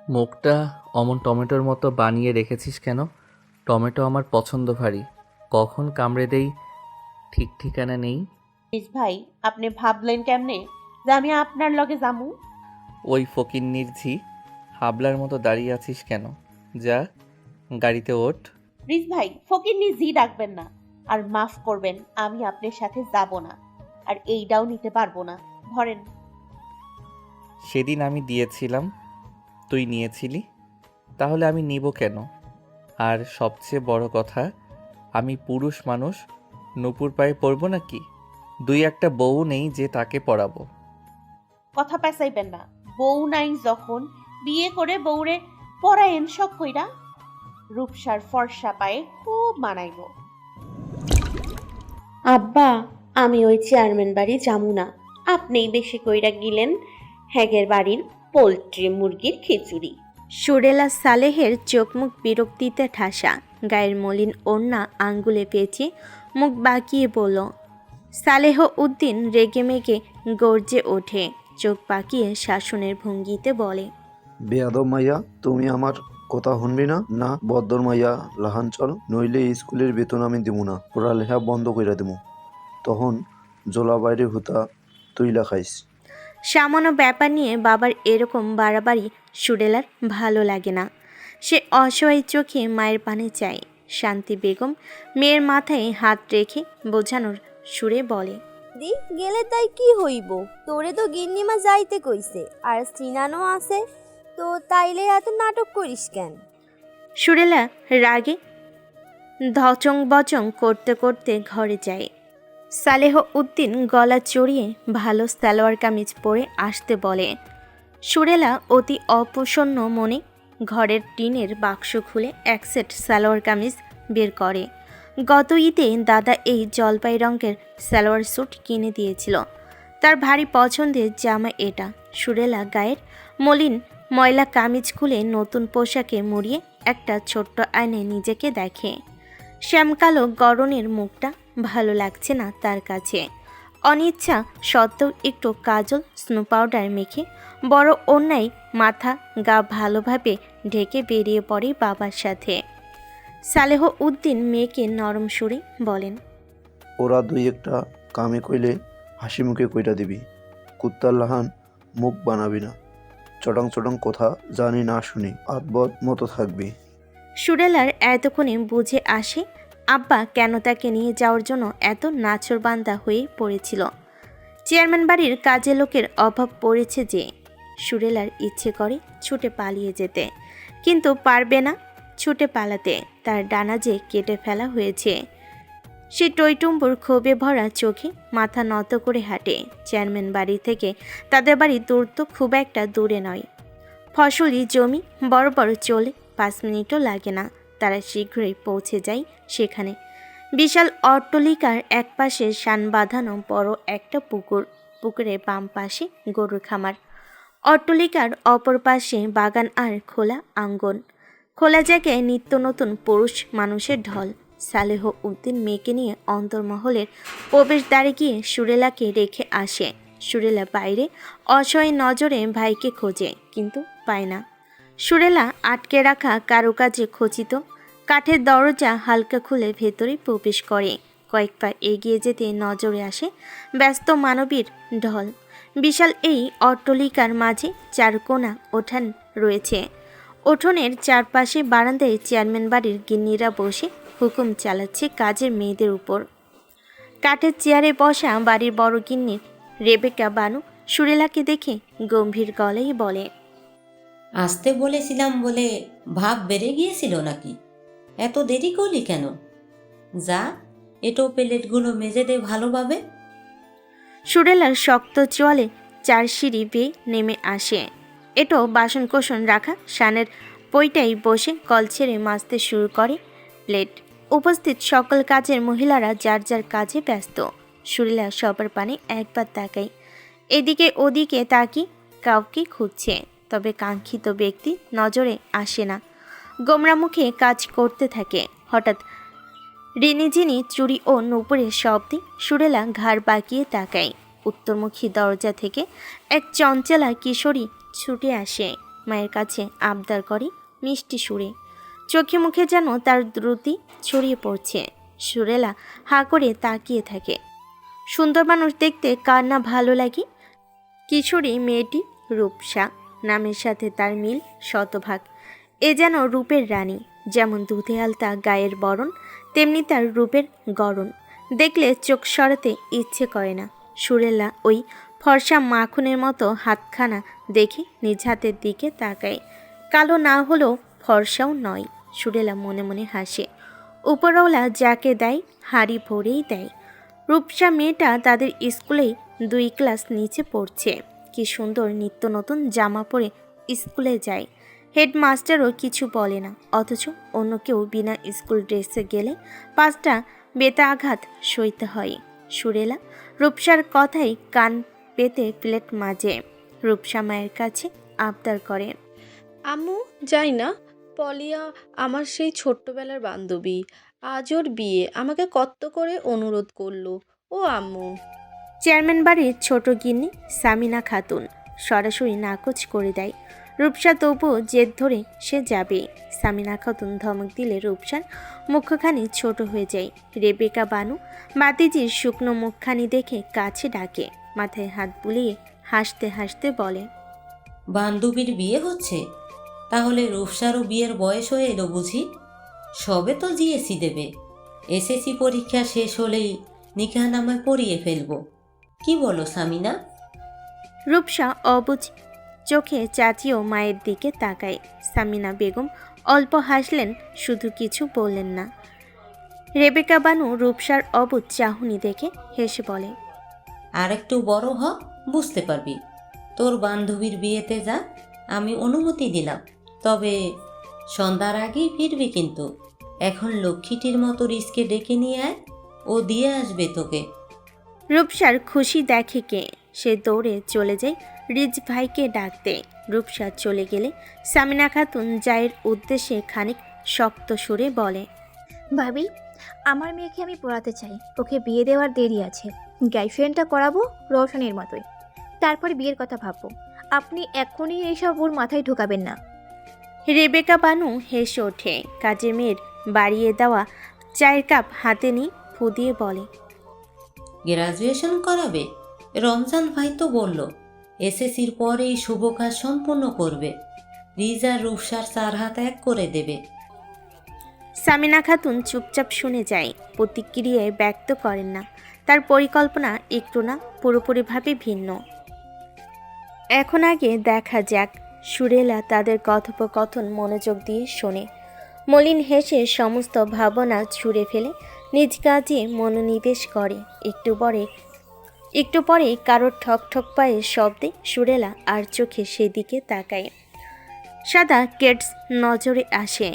মুখটা অমন টমেটোর মতো বানিয়ে রেখেছিস কেন? টমেটো আমার পছন্দ ভারী। কখন কামড়ে দেই ঠিক ঠিকানা নেই। প্লিজ ভাই, আপনি ভাবলেন কেমনে যে আমি আপনার লগে যামু? ওই ফকিন্নির ঝি, হাবলার মতো দাঁড়িয়ে আছিস কেন? যা, গাড়িতে ওঠ। প্লিজ ভাই, ফকিন্নি জি ডাকবেন না। আর মাফ করবেন, আমি আপনার সাথে যাব না। আর এইটাও নিতে পারবো না। ধরেন। সেদিন আমি দিয়েছিলাম, তুই নিয়েছিলি, তাহলে আমি নিব কেন? আর সবচেয়ে বড় কথা, আমি পুরুষ মানুষ, নুপুর পায়ে পরবো নাকি? দুই একটা বউ নেই যে তাকে পরাবো। কথা পেঁচাইবেন না। বউ নাই যখন, বিয়ে করে বউরে পরায়েন শখ কইরা। রূপসার ফর্সা পায়ে খুব মানাইব। আব্বা, আমি ওই চেয়ারম্যান বাড়ি যামু না। আপনিই বেশি কইরা গিলেন হ্যাগের বাড়ির পোল্ট্রি মুরগির খিচুড়ি। সুরেলা সালেহের চোখমুখ বিরক্তিতে ঠাসা, গায়ের মলিন ওড়না আঙ্গুলে পেঁচিয়ে মুখ বাঁকিয়ে বলল। সালেহ উদ্দিন রেগেমেগে গর্জে ওঠে, চোখ পাকিয়ে শাসনের ভঙ্গিতে বলে। বেয়াদব মাইয়া, তুমি আমার কথা শুনবি না? না বদ্দর মাইয়া লাহান চল, নইলে স্কুলের বেতন আমি দিব না, পড়ালেখা বন্ধ কইরা দিব। তখন জোলা বাইরে হুতা তুইলা খাইস। সামান্য ব্যাপার নিয়ে বাবার এরকম বাড়াবাড়ি সুরেলার ভালো লাগে না। সে অসহায় চোখে মায়ের পানে চায়। শান্তি বেগম মেয়ের মাথায় হাত রেখে বোঝানোর সুরে বলে। দি গেলে তাই কি হইব? তোরে তো গিন্নিমা যাইতে কইছে, আর সিনানো আছে, তো তাইলে এত নাটক করিস কেন? সুরেলা রাগে ধচং বচং করতে করতে ঘরে যায়। সালেহ উদ্দিন গলা চড়িয়ে ভালো সালোয়ার কামিজ পরে আসতে বলে। সুরেলা অতি অপ্রসন্ন মনে ঘরের টিনের বাক্স খুলে এক সেট সালোয়ার কামিজ বের করে। গত ঈদে দাদা এই জলপাই রঙের সালোয়ার স্যুট কিনে দিয়েছিল। তার ভারী পছন্দের জামা এটা। সুরেলা গায়ের মলিন ময়লা কামিজ খুলে নতুন পোশাকে মুড়িয়ে একটা ছোট্ট আয়নায় নিজেকে দেখে। শ্যামকালো গরনের মুখটা ভালো লাগছে না তার কাছে। অনিচ্ছা সত্ত্বেও একটু কাজল স্নো পাউডার মেখে বড় অন্যায় মাথা গা ভালোভাবে ঢেকে বেরিয়ে পড়ে বাবার সাথে। সালেহ উদ্দিন মেয়েকে নরম সুরে বলেন। ওরা দুই একটা কামে কইলে হাসি মুখে কইরা দিবি, কুত্তার লাহান মুখ বানাবি না। চটাং চটাং কথা জানি না শুনি আদবদ মতো থাকবি। সুরেলার এতক্ষণে বুঝে আসে আব্বা কেন তাকে নিয়ে যাওয়ার জন্য এত নাছোড়বান্দা হয়ে পড়েছিল। চেয়ারম্যান বাড়ির কাজে লোকের অভাব পড়েছে যে। সুরেলার ইচ্ছে করে ছুটে পালিয়ে যেতে, কিন্তু পারবে না ছুটে পালাতে, তার ডানা যে কেটে ফেলা হয়েছে। সে টইটুম্বুর ক্ষোভে ভরা চোখে মাথা নত করে হাঁটে। চেয়ারম্যান বাড়ি থেকে তাদের বাড়ি দূর তো খুব একটা দূরে নয়। ফসলি জমি বড় বড় চলে 5 মিনিটও লাগে না, তারা শীঘ্রই পৌঁছে যায় সেখানে। বিশাল অট্টালিকার এক পাশে শান বাঁধানো বড় একটা পুকুর, পুকুরের বাম পাশে গরুর খামার। অট্টালিকার অপর পাশে বাগান আর খোলা আঙ্গন। খোলা জায়গায় নিত্য নতুন পুরুষ মানুষের ঢল। সালেহ উদ্দিন মেয়েকে নিয়ে অন্তর্মহলের প্রবেশদ্বারে গিয়ে সুরেলাকে রেখে আসে। সুরেলা বাইরে অসহায় নজরে ভাইকে খোঁজে, কিন্তু পায় না। সুরেলা আটকে রাখা কারুকাজে খচিত কাঠের দরজা হালকা খুলে ভেতরে প্রবেশ করে। কয়েক পা এগিয়ে যেতে নজরে আসে ব্যস্ত মানবীর ঢল। বিশাল এই অট্টালিকার মাঝে 4 কোণা উঠান রয়েছে। উঠোনের চারপাশে বারান্দায় চেয়ারম্যান বাড়ির গিন্নিরা বসে হুকুম চালাচ্ছে কাজের মেয়েদের উপর। কাঠের চেয়ারে বসা বাড়ির বড় গিন্নি রেবেকা বানু সুরেলাকে দেখে গম্ভীর গলায় বলে। আসতে বলেছিলাম বলে ভাব বেড়ে গিয়েছিল নাকি? এত দেরি করলি কেন? যা, এটো প্লেটগুলো মেজে দে ভালোভাবে। সুরেলার শক্ত চোয়ালে 4 সিঁড়ি বেয়ে নেমে আসে। এটো বাসনকোসন রাখা শানের পইটাই বসে কল ছেড়ে মাজতে শুরু করে প্লেট। উপস্থিত সকল কাজের মহিলারা যার যার কাজে ব্যস্ত। সুরেলা সবার পানে একবার তাকায়, এদিকে ওদিকে তাকি কাউকে খুঁজছে, তবে কাঙ্ক্ষিত ব্যক্তি নজরে আসে না। গোমরা মুখে কাজ করতে থাকে। হঠাৎ রিনিঝিনি চুড়ি ও নূপুরের শব্দে সুরেলা ঘাড় বাঁকিয়ে তাকায়। উত্তরমুখী দরজা থেকে এক চঞ্চলা কিশোরী ছুটে আসে। মায়ের কাছে আবদার করে মিষ্টি সুরে। চোখে মুখে যেন তার দ্রুতি ছড়িয়ে পড়ছে। সুরেলা হা করে তাকিয়ে থাকে। সুন্দর মানুষ দেখতে কার না ভালো লাগে। কিশোরী মেয়েটি রূপসা, নামের সাথে তার মিল শতভাগ। এ যেন রূপের রানী, যেমন দুধে আলতা গায়ের বরণ, তেমনি তার রূপের গড়ন। দেখলে চোখ সরাতে ইচ্ছে করে না। সুরেলা ওই ফর্সা মাখনের মতো হাতখানা দেখে নিজ হাতের দিকে তাকায়। কালো না হলেও ফর্সাও নয়। সুরেলা মনে মনে হাসে। উপরওয়ালা যাকে দেয় হাড়ি ভরেই দেয়। রূপসা মেয়েটা তাদের স্কুলেই 2 ক্লাস নিচে পড়ছে। কি সুন্দর নিত্য নতুন জামা পরে স্কুলে যায়। হেডমাস্টারও কিছু বলে না, অথচ অন্য কেউ বিনা স্কুল ড্রেসে গেলে 5টা বেতাঘাত সইতে হয়। সুরেলা রূপসার কথাই কান পেতে প্লেট মাজে। রূপসা মায়ের কাছে আবদার করে, আম্মু যাই না, পলিয়া আমার সেই ছোট্টবেলার বান্ধবী, আজ ওর বিয়ে, আমাকে কত করে অনুরোধ করলো। ও আম্মু। চেয়ারম্যান বাড়ির ছোট গিন্নি সামিনা খাতুন সরাসরি নাকচ করে দেয়। রূপসা তবুও জেদ ধরে সে যাবে। সামিনা খাতুন ধমক দিলে রূপসার মুখখানি ছোট হয়ে যায়। রেবেকা বানু বাতিজির শুকনো মুখখানি দেখে কাছে ডাকে, মাথায় হাত বুলিয়ে হাসতে হাসতে বলে, বান্ধবীর বিয়ে হচ্ছে? তাহলে রূপসারও বিয়ের বয়স হয়ে এলো বুঝি? সবে তো জিএসসি দেবে। এসএসসি পরীক্ষা শেষ হলেই নিকাহনামায় পড়িয়ে ফেলবো। কি বলো সামিনা? রূপসা অবুঝ চোখে চাচিও মায়ের দিকে তাকায়। সামিনা বেগম অল্প হাসলেন, শুধু কিছু বললেন না। রেবেকা বানু রূপসার অবুঝ চাহনি দেখে হেসে বলে, আর একটু বড় হ, বুঝতে পারবি। তোর বান্ধবীর বিয়েতে যা, আমি অনুমতি দিলাম, তবে সন্ধ্যার আগেই ফিরবি কিন্তু। এখন লক্ষ্মীটির মতো রিস্কে ডেকে নিয়ে আয়, ও দিয়ে আসবে তোকে। রূপসার খুশি দেখে কে, সে দৌড়ে চলে যায় রিজ ভাইকে ডাকতে। রূপসা চলে গেলে সামিনা খাতুন জায়ের উদ্দেশ্যে খানিক শক্ত সুরে বলে, ভাবি, আমার মেয়েকে আমি পড়াতে চাই। ওকে বিয়ে দেওয়ার দেরি আছে। গার্লফ্রেন্ডটা করাবো রওশনের মতোই, তারপর বিয়ের কথা ভাববো। আপনি এখনই এইসব ওর মাথায় ঢোকাবেন না। রেবেকা বানু হেসে ওঠে। কাজে মেয়ের বাড়িয়ে দেওয়া চায়ের কাপ হাতে নিয়ে ফু দিয়ে বলে, গ্রাজুয়েশন করাবে? রমজান ভাই তো বলল এসএসসির পরে এই শুভ কাজ সম্পূর্ণ করবে। রিজার রূপসার 4 হাত এক করে দেবে। সামিনা খাতুন চুপচাপ শুনে যায়, প্রতিক্রিয়ায় ব্যক্ত করেন না। তার পরিকল্পনা একটু না পুরোপুরিভাবে ভিন্ন। এখন আগে দেখা যাক। সুরেলা তাদের কথোপকথন মনোযোগ দিয়ে শোনে। মলিন হেসে সমস্ত ভাবনা ছুঁড়ে ফেলে নিজ কাজে মনোনিবেশ করে। একটু পরে কারোর ঠক ঠক পায়ের শব্দে সুরেলা আর চোখে সেদিকে তাকায়। সাদা কেটস নজরে আসে।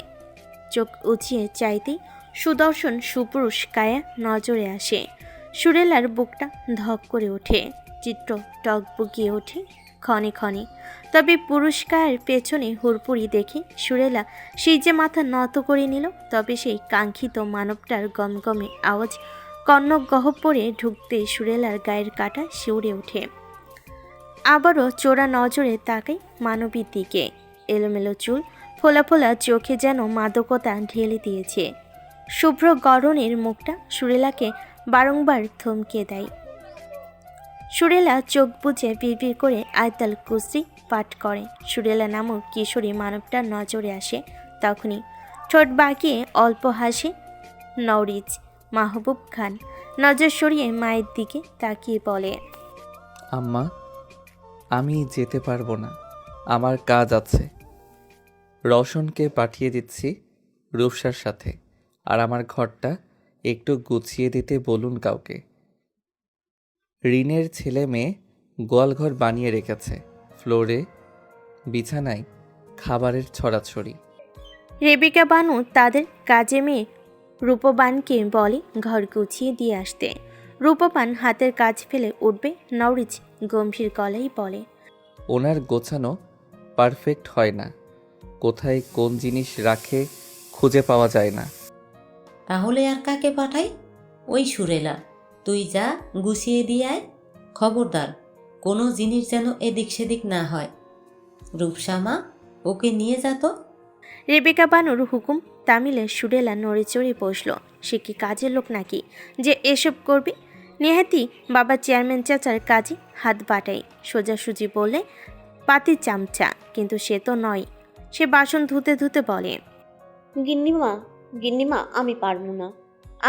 চোখ উঁচিয়ে চাইতেই সুদর্শন সুপুরুষ কায়া নজরে আসে। সুরেলার বুকটা ধক করে ওঠে, চিত্র টক বুকিয়ে ওঠে ক্ষণে ক্ষণে। তবে পুরুষ কায়ার পেছনে হুড়পুড়ি দেখে সুরেলা সেই যে মাথা নত করে নিল, তবে সেই কাঙ্ক্ষিত মানবটার গমগমে আওয়াজ কর্ণ গহ্বরে ঢুকতে সুরেলার গায়ের কাটা শিউরে ওঠে। আবারও চোরা নজরে তাকাই মানবীর দিকে। এলোমেলো চুল, ফোলা ফোলা চোখে যেন মাদকতা ঢেলে দিয়েছে। শুভ্র গড়নের মুখটা সুরেলাকে বারংবার থমকে দেয়। সুরেলা চোখ বুজে বিড়বিড় করে আয়তাল কুসরি পাঠ করে। সুরেলা নামক কিশোরী মানবটার নজরে আসে। তখনই ঠোঁট বাঁকিয়ে অল্প হাসে নওরিজ মাহবুব খান। নজর সরিয়ে মায়ের দিকে তাকিয়ে বলে, আম্মা, আমি যেতে পারবো না, আমার কাজ আছে। রওশনকে পাঠিয়ে দিচ্ছি রূপসার সাথে, আর আমার ঘরটা একটু গুছিয়ে দিতে বলুন কাউকে। রিনের ছেলে মেয়ে গোয়ালঘর বানিয়ে রেখেছে, ফ্লোরে বিছানায় খাবারের ছড়াছড়ি। রেবেকা বানু তাদের কাজে মেয়ে রূপবানকে বলে ঘর গুছিয়ে দিয়ে আসতে। রূপবান হাতের কাজ ফেলে উঠবে, নওরিজ গম্ভীর গলায় বলে, ওনার গোছানো পারফেক্ট হয় না, কোথায় কোন জিনিস রাখে খুঁজে পাওয়া যায় না। তাহলে আর কাকে পাঠাই? ওই সুরেলা, তুই যা গুছিয়ে দিয়ে আয়। খবরদার কোনো জিনিস যেন এদিক সেদিক না হয়। রূপসামা, ওকে নিয়ে যা তো। রেবেকা বানুর হুকুম তামিলে সুরেলা নড়ে চড়ে বসল। সে কি কাজের লোক নাকি যে এসব করবে? নেহাতি বাবা চেয়ারম্যান চাচার কাজে হাত বাটাই, সোজাসুজি বললে পাতি চামচা, কিন্তু সে তো নয়। সে বাসন ধুতে ধুতে বলে, গিন্নিমা গিন্নিমা আমি পারবো না,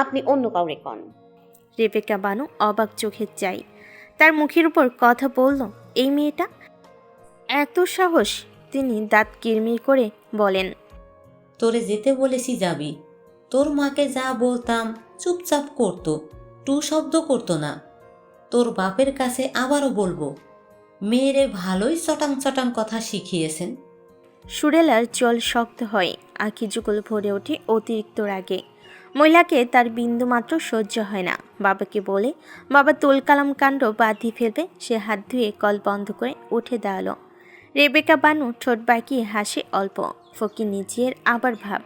আপনি অন্য কাউরে কন। রেবেকা বানু অবাক চোখে চাই। তার মুখের উপর কথা বলল এই মেয়েটা, এত সাহস! তিনি দাঁত কিরমির করে বলেন, তোরে যেতে বলেছি যাবি। তোর মাকে যা বলতাম চুপচাপ করতো, টু শব্দ করতো না। তোর বাপের কাছে আবারও বলবো, মেয়েরে ভালোই চটাং চটাং কথা শিখিয়েছেন। সুরেলার জল শক্ত হয়, আঁখি যুগল ভরে ওঠে অতিরিক্ত রাগে। মহিলাকে তার বিন্দুমাত্র সহ্য হয় না। বাবাকে বলে বাবা তোলকালাম কাণ্ড বাঁধিয়ে ফেলবে। সে হাত ধুয়ে কল বন্ধ করে উঠে দাঁড়ালো। রেবেকা বানু ঠোঁট বাঁকিয়ে হাসে অল্প, ফকির নিজের আবার ভাব।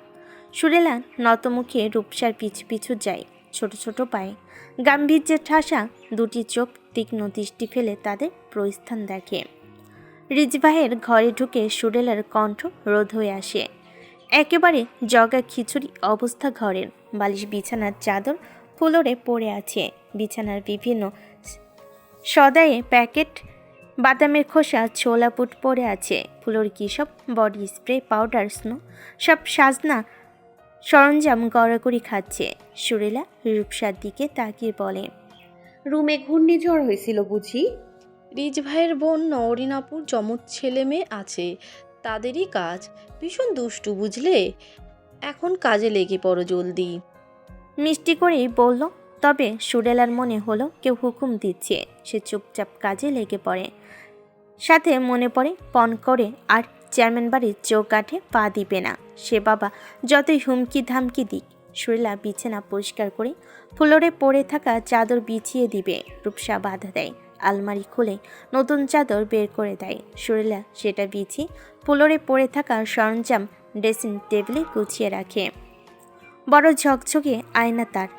সুরেলা নতমুখে রূপসার পিছু পিছু যায়, ছোট ছোট পায়ে, গাম্ভীর্যের ঠাসা দুটি চোখ তীক্ষ্ণ দৃষ্টি ফেলে তাদের প্রস্থান দেখে। রিজভাইয়ের ঘরে ঢুকে সুরেলার কণ্ঠ রোধ হয়ে আসে। একেবারে জগা খিচুড়ি অবস্থা ঘরের। বালিশ বিছানার চাদর ফ্লোরে পড়ে আছে। বিছানার বিভিন্ন সদায়ে প্যাকেট, বাদামের খোসা, ছোলা পুট পড়ে আছে। ফুলোর কী সব বডি স্প্রে, পাউডার, স্নো, সব সাজনা সরঞ্জাম গড়াগড়ি খাচ্ছে। সুরেলা রূপসার দিকে তাকিয়ে বলে, রুমে ঘূর্ণিঝড় হয়েছিল বুঝি? রিজ ভাইয়ের বোন নওরিন আপুর যমজ ছেলে মেয়ে আছে, তাদেরই কাজ। ভীষণ দুষ্টু বুঝলে। এখন কাজে লেগে পড়ো জলদি। মিষ্টি করেই বলল। তবে সুরেলার মনে হলো কেউ হুকুম দিচ্ছে। সে চুপচাপ কাজে লেগে পড়ে। সাথে মনে পড়ে পণ করে আর চেয়ারম্যান বাড়ির চোখ কাঠে পা দিবে না। সে বাবা যতই হুমকি ধামকি দিক। সুরেলা বিছানা পরিষ্কার করে ফ্লোরে পড়ে থাকা চাদর বিছিয়ে দিবে। রূপসা বাধা দেয়। আলমারি খুলে নতুন চাদর বের করে দেয়। সুরেলা সেটা বিছিয়ে ফ্লোরে পড়ে থাকা সরঞ্জাম ড্রেসিং টেবিলে গুছিয়ে রাখে। বড় ঝকঝকে আয়না তার।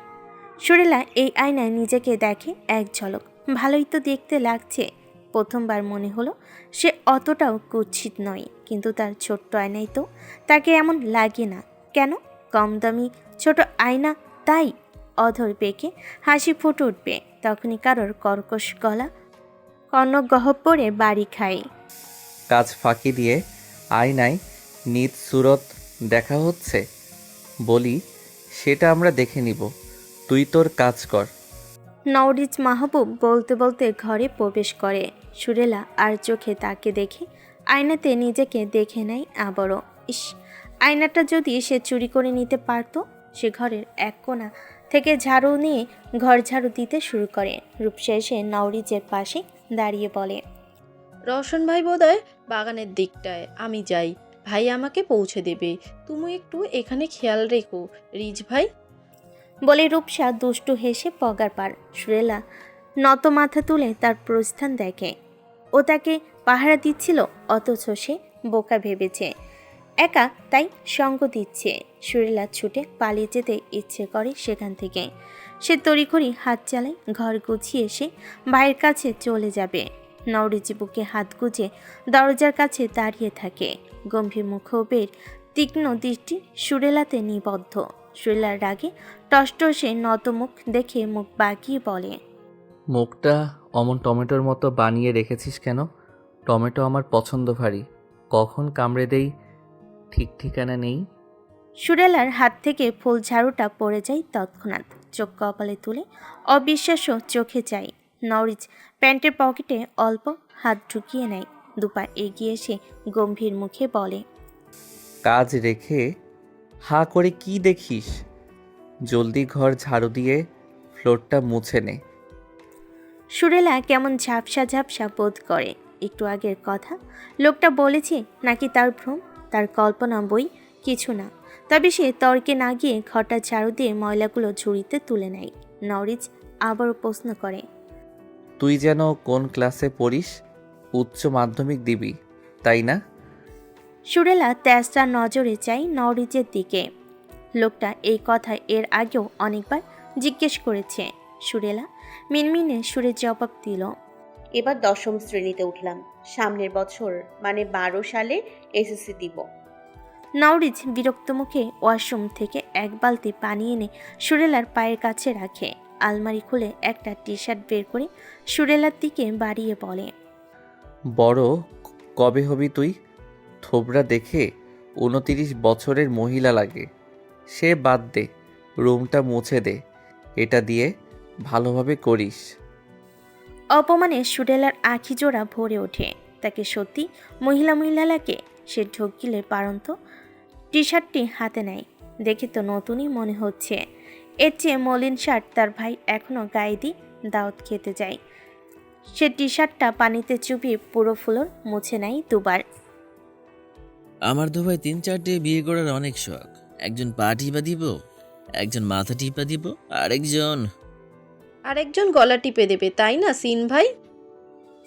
সুরেলা এই আয়নায় নিজেকে দেখে এক ঝলক। ভালোই তো দেখতে লাগছে। প্রথমবার মনে হলো সে অতটাও কুৎসিত নয়, কিন্তু তার ছোট্ট আয়নায় তো তাকে এমন লাগে না কেন? কম দামি ছোট আয়না, তাই অধর বেঁকে হাসি ফুটে উঠবে। তখনই কারোর কর্কশ গলা কর্ণগহ্বরে বাড়ি খায়। কাজ ফাঁকি দিয়ে আয়নায় নিজ সুরত দেখা হচ্ছে। বলি, সেটা আমরা দেখে নিব, তুই তোর কাজ কর। নওরিজ মাহবুব বলতে বলতে ঘরে প্রবেশ করে। সুরেলা আর চোখে তাকে দেখে আয়নাতে নিজেকে দেখে নেয় আবারও। ইস, আয়নাটা যদি সে চুরি করে নিতে পারত। সে ঘরের এক কোণা থেকে ঝাড়ু নিয়ে ঘর ঝাড়ু দিতে শুরু করে। রূপসা এসে নওরিজের পাশে দাঁড়িয়ে বলে, রওশন ভাই বোধহয় বাগানের দিকটায়, আমি যাই। ভাই আমাকে পৌঁছে দেবে, তুমি একটু এখানে খেয়াল রেখো রিজ ভাই। বলে রূপসা দুষ্টু হেসে পগার পার। সুরেলা নত মাথা তুলে তার প্রস্থান দেখে। ও তাকে পাহারা দিচ্ছিল, অথচ সে বোকা ভেবেছে একা, তাই সঙ্গ দিচ্ছে। সুরেলা ছুটে পালিয়ে যেতে ইচ্ছে করে সেখান থেকে। সে তড়িঘড়ি হাত চালায়, ঘর গুছিয়ে এসে ভাইয়ের কাছে চলে যাবে। নওরিজ বুকে হাত গুজে দরজার কাছে দাঁড়িয়ে থাকে। গম্ভীর মুখবের তীক্ষ্ণ দৃষ্টি সুরেলাতে নিবদ্ধ। সুরেলার রাগে টসটসে নত মুখ দেখে মুখ বাঁকিয়ে বলে, মুখটা অমন টমেটোর মতো বানিয়ে রেখেছিস কেন? টমেটো আমার পছন্দ ভারী, কখন কামড়ে দেই ঠিক ঠিকানা নেই। সুরেলার হাত থেকে ফুল ঝাড়ুটা পড়ে যায় তৎক্ষণাৎ। চোখ কপালে তুলে অবিশ্বাস্য চোখে চাই। নওরিজ প্যান্টের পকেটে অল্প হাত ঢুকিয়ে নেয়। দুপা এগিয়ে এসে গম্ভীর মুখে বলে, কাজ রেখে হা করে কি দেখিস? জলদি ঘর ঝাড়ু দিয়ে ফ্লোরটা মুছে নে। সুরেলা কেমন ঝাপসা ঝাপসা বোধ করে। একটু আগের কথা লোকটা বলেছে নাকি তার ভ্রম, তার কল্পনা বই কিছু না। তবে সে তর্কে না গিয়ে ঘরটা ঝাড়ু দিয়ে ময়লাগুলো ঝুড়িতে তুলে নেয়। নওরিজ আবারও প্রশ্ন করে, তুই যেন কোন ক্লাসে পড়িস? উচ্চ মাধ্যমিক দিবি, তাই না? সুরেলা তেজটা নজরে চাই নওরিজের দিকে। লোকটা এই কথা এর আগেও অনেকবার জিজ্ঞেস করেছে। সুরেলা মিনমিনে সুরে জবাব দিল, এবার 10ম শ্রেণীতে উঠলাম। সামনের বছর মানে 12 সালে এসএসসি দিব। নওরিজ বিরক্ত মুখে ওয়াশরুম থেকে এক বালতি পানি এনে সুরেলার পায়ের কাছে রাখে। আলমারি খুলে একটা টি শার্ট বের করে সুরেলার দিকে বাড়িয়ে বলে, বড় কবে হবি তুই? থোবরা দেখে 29 বছরের মহিলা লাগে। সে বাদ দে, রুমটা মুছে দে, এটা দিয়ে ভালোভাবে করিস। অপমানে সুরেলার আঁখি জোড়া ভরে ওঠে। তাকে সত্যি মহিলা মহিলা লাগে। সে ঢোক গিলে পারন্ত টি শার্টটি হাতে নেয়। দেখে তো নতুনই মনে হচ্ছে। এর চেয়ে মলিন শার্ট তার ভাই এখনও গায়ে দিয়ে দাওয়াত খেতে যায়। সে টি শার্টটা পানিতে চুবিয়ে পুরো ফ্লোর মুছে নেয় দুবার। আমার তো ভাই 3-4টে বিয়ে করার অনেক শখ। একজন পা টিপা দিব, একজন মাথা টিপা দিব, আরেকজন গলা টিপে দেবে, তাই না সিন ভাই?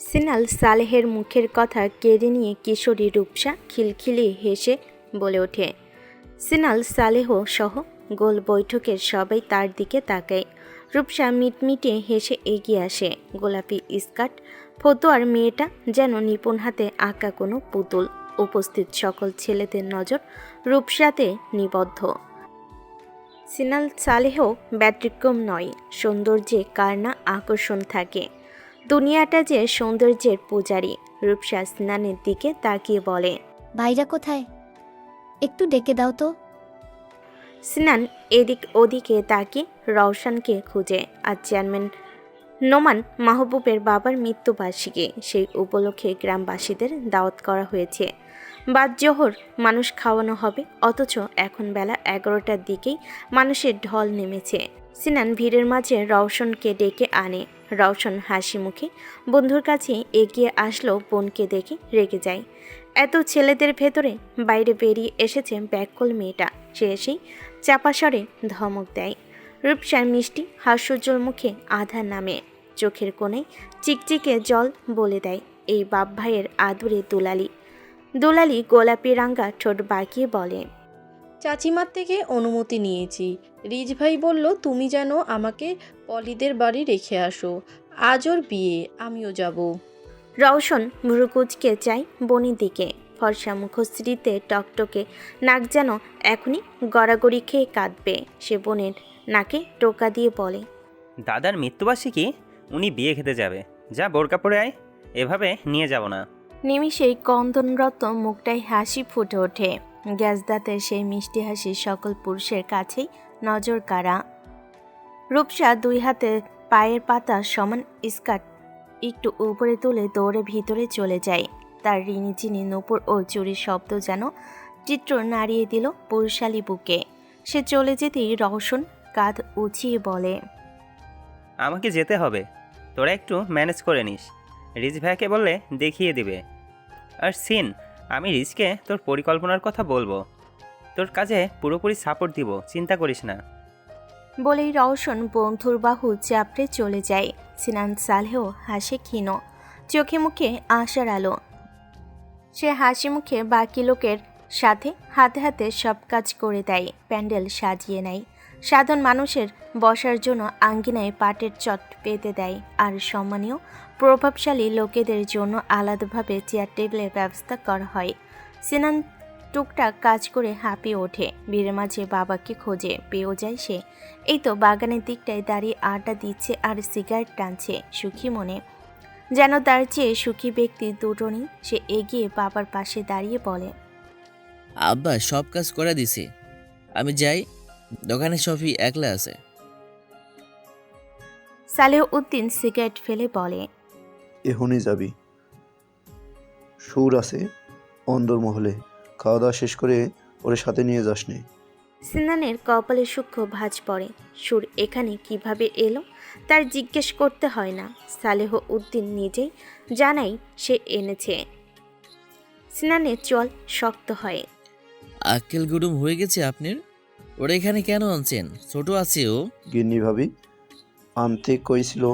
সিনাল সালেহের মুখের কথা কেড়ে নিয়ে কিশোরী রূপসা খিলখিলিয়ে হেসে বলে ওঠে। সিনাল সালেহ সহ গোল বৈঠকের সবাই তার দিকে তাকায়। রূপসা মিটমিটে হেসে এগিয়ে আসে। গোলাপি স্কার্ট ফতোয়ার মেয়েটা যেন নিপুণ হাতে আঁকা কোনো পুতুল। উপস্থিত সকল ছেলেদের নজর রূপসাতে নিবদ্ধ। সিনাল সালেহ ব্যতিক্রম নয়। সৌন্দর্যে কার না আকর্ষণ থাকে। দুনিয়াটা যে সৌন্দর্যের পূজারী। রূপসা সিনানের দিকে তাকিয়ে বলে, ভাইরা কোথায়? একটু ডেকে দাও তো। সিনান এদিক ওদিকে তাকিয়ে রওশনকে খুঁজে। আর চেয়ারম্যান নোমান মাহবুবের বাবার মৃত্যুবার্ষিকী, সেই উপলক্ষে গ্রামবাসীদের দাওয়াত করা হয়েছে। বাদ জোহর মানুষ খাওয়ানো হবে, অথচ এখন বেলা 11টার দিকেই মানুষের ঢল নেমেছে। সিনান ভিড়ের মাঝে রওশনকে ডেকে আনে। রওশন হাসি মুখে বন্ধুর কাছে এগিয়ে আসলো। বোনকে দেখে রেগে যায়। এত ছেলেদের ভেতরে বাইরে বেরিয়ে এসেছে ব্যাককল মেয়েটা। সে এসেই চাপা স্বরে ধমক দেয়। রূপসার মিষ্টি হাস্যোজ্জ্বল মুখে আধা নামে। চোখের কোণে চিকচিকে জল বলে দেয়, এই বাপ ভাইয়ের আদুরে দুলালি। দুলালি গোলাপি রাঙ্গা ঠোঁট বাঁকিয়ে বলে, চাচিমার থেকে অনুমতি নিয়েছি। রিজ ভাই বলল তুমি যেন আমাকে পলিদের বাড়ি রেখে আসো। আজ ওর বিয়ে, আমিও যাব। রওশন ভ্রুকুচকে চাই বনির দিকে। ফর্সা মুখশ্রীতে টকটকে নাক যেন এখনই গড়াগড়ি খেয়ে কাঁদবে। সে বোনের নাকে টোকা দিয়ে বলে, দাদার মৃত্যুবার্ষিকী, উনি বিয়ে খেতে যাবে। যা বোরকা পরে আয়, এভাবে নিয়ে যাব না। নিমিষেই কন্দনরত মুখটায় হাসি ফুটে ওঠে। গ্যাস দাঁতের সেই মিষ্টি হাসি সকল পুরুষের কাছেই নজর কাড়া। রূপসা দুই হাতে পায়ের পাতা সমান স্কার্ট একটু উপরে তুলে দৌড়ে ভিতরে চলে যায়। তার রিনিচিনি নূপুর ও চুরির শব্দ যেন চিত্র নাড়িয়ে দিল পুরুষালী বুকে। সে চলে যেতেই রওশন কাঁধ উঁচিয়ে বলে, আমাকে যেতে হবে, তোরা একটু ম্যানেজ করে নিস। রিজ ভাইকে বললে দেখিয়ে দিবে। আর সিন, আমি রিজকে তোর পরিকল্পনার কথা বলবো। তোর কাজে পুরোপুরি সাপোর্ট দিব, চিন্তা করিস না। বলেই রওশন বন্ধুর বাহু চাপড়ে চলে যায়। সিনান সালেহ হাসে ক্ষীণ, চোখে মুখে আশার আলো। সে হাসি মুখে বাকি লোকের সাথে হাতে হাতে সব কাজ করে দেয়। প্যান্ডেল সাজিয়ে নেয়। সাধারণ মানুষের বসার জন্য আঙ্গিনায় পাটের চট পেতে দেয়। আর সম্মানীয় প্রভাবশালী লোকেদের জন্য আলাদাভাবে চেয়ার টেবিলের ব্যবস্থা করা হয়। সিনান টুকটাক কাজ করে হাঁপিয়ে ওঠে। ভিড়ের মাঝে বাবাকে খোঁজে, পেয়েও যায় সে। এই তো বাগানের দিকটায় দাঁড়িয়ে আড্ডা দিচ্ছে আর সিগারেট টানছে সুখী মনে। যেন তার চেয়ে সুখী ব্যক্তি দুটো নেই। সে এগিয়ে বাবার পাশে দাঁড়িয়ে বলে, আব্বা সব কাজ করে দিছে, আমি যাই, দোকানে সফি একলা আছে। সালেহ উদ্দিন সিগারেট ফেলে বলে, এখনই যাবি? সুর আছে অন্দরমহলে, খাওয়া দাওয়া শেষ করে ওর সাথে নিয়ে যাসনি। সিনানের কপালে সূক্ষ্ম ভাঁজ পড়ে। সুর এখানে কিভাবে এলো তার জিজ্ঞেস করতে হয় না। সালেহ উদ্দিন নিজেই জানাই সে এনেছে। সিনানের চল শক্ত হয়। আক্কেল গুডুম হয়ে গেছে আপনার? ওরা এখানে কেন আনছেন? ছোট আছে ও। গিন্নি ভাবি আনতে কইছিল,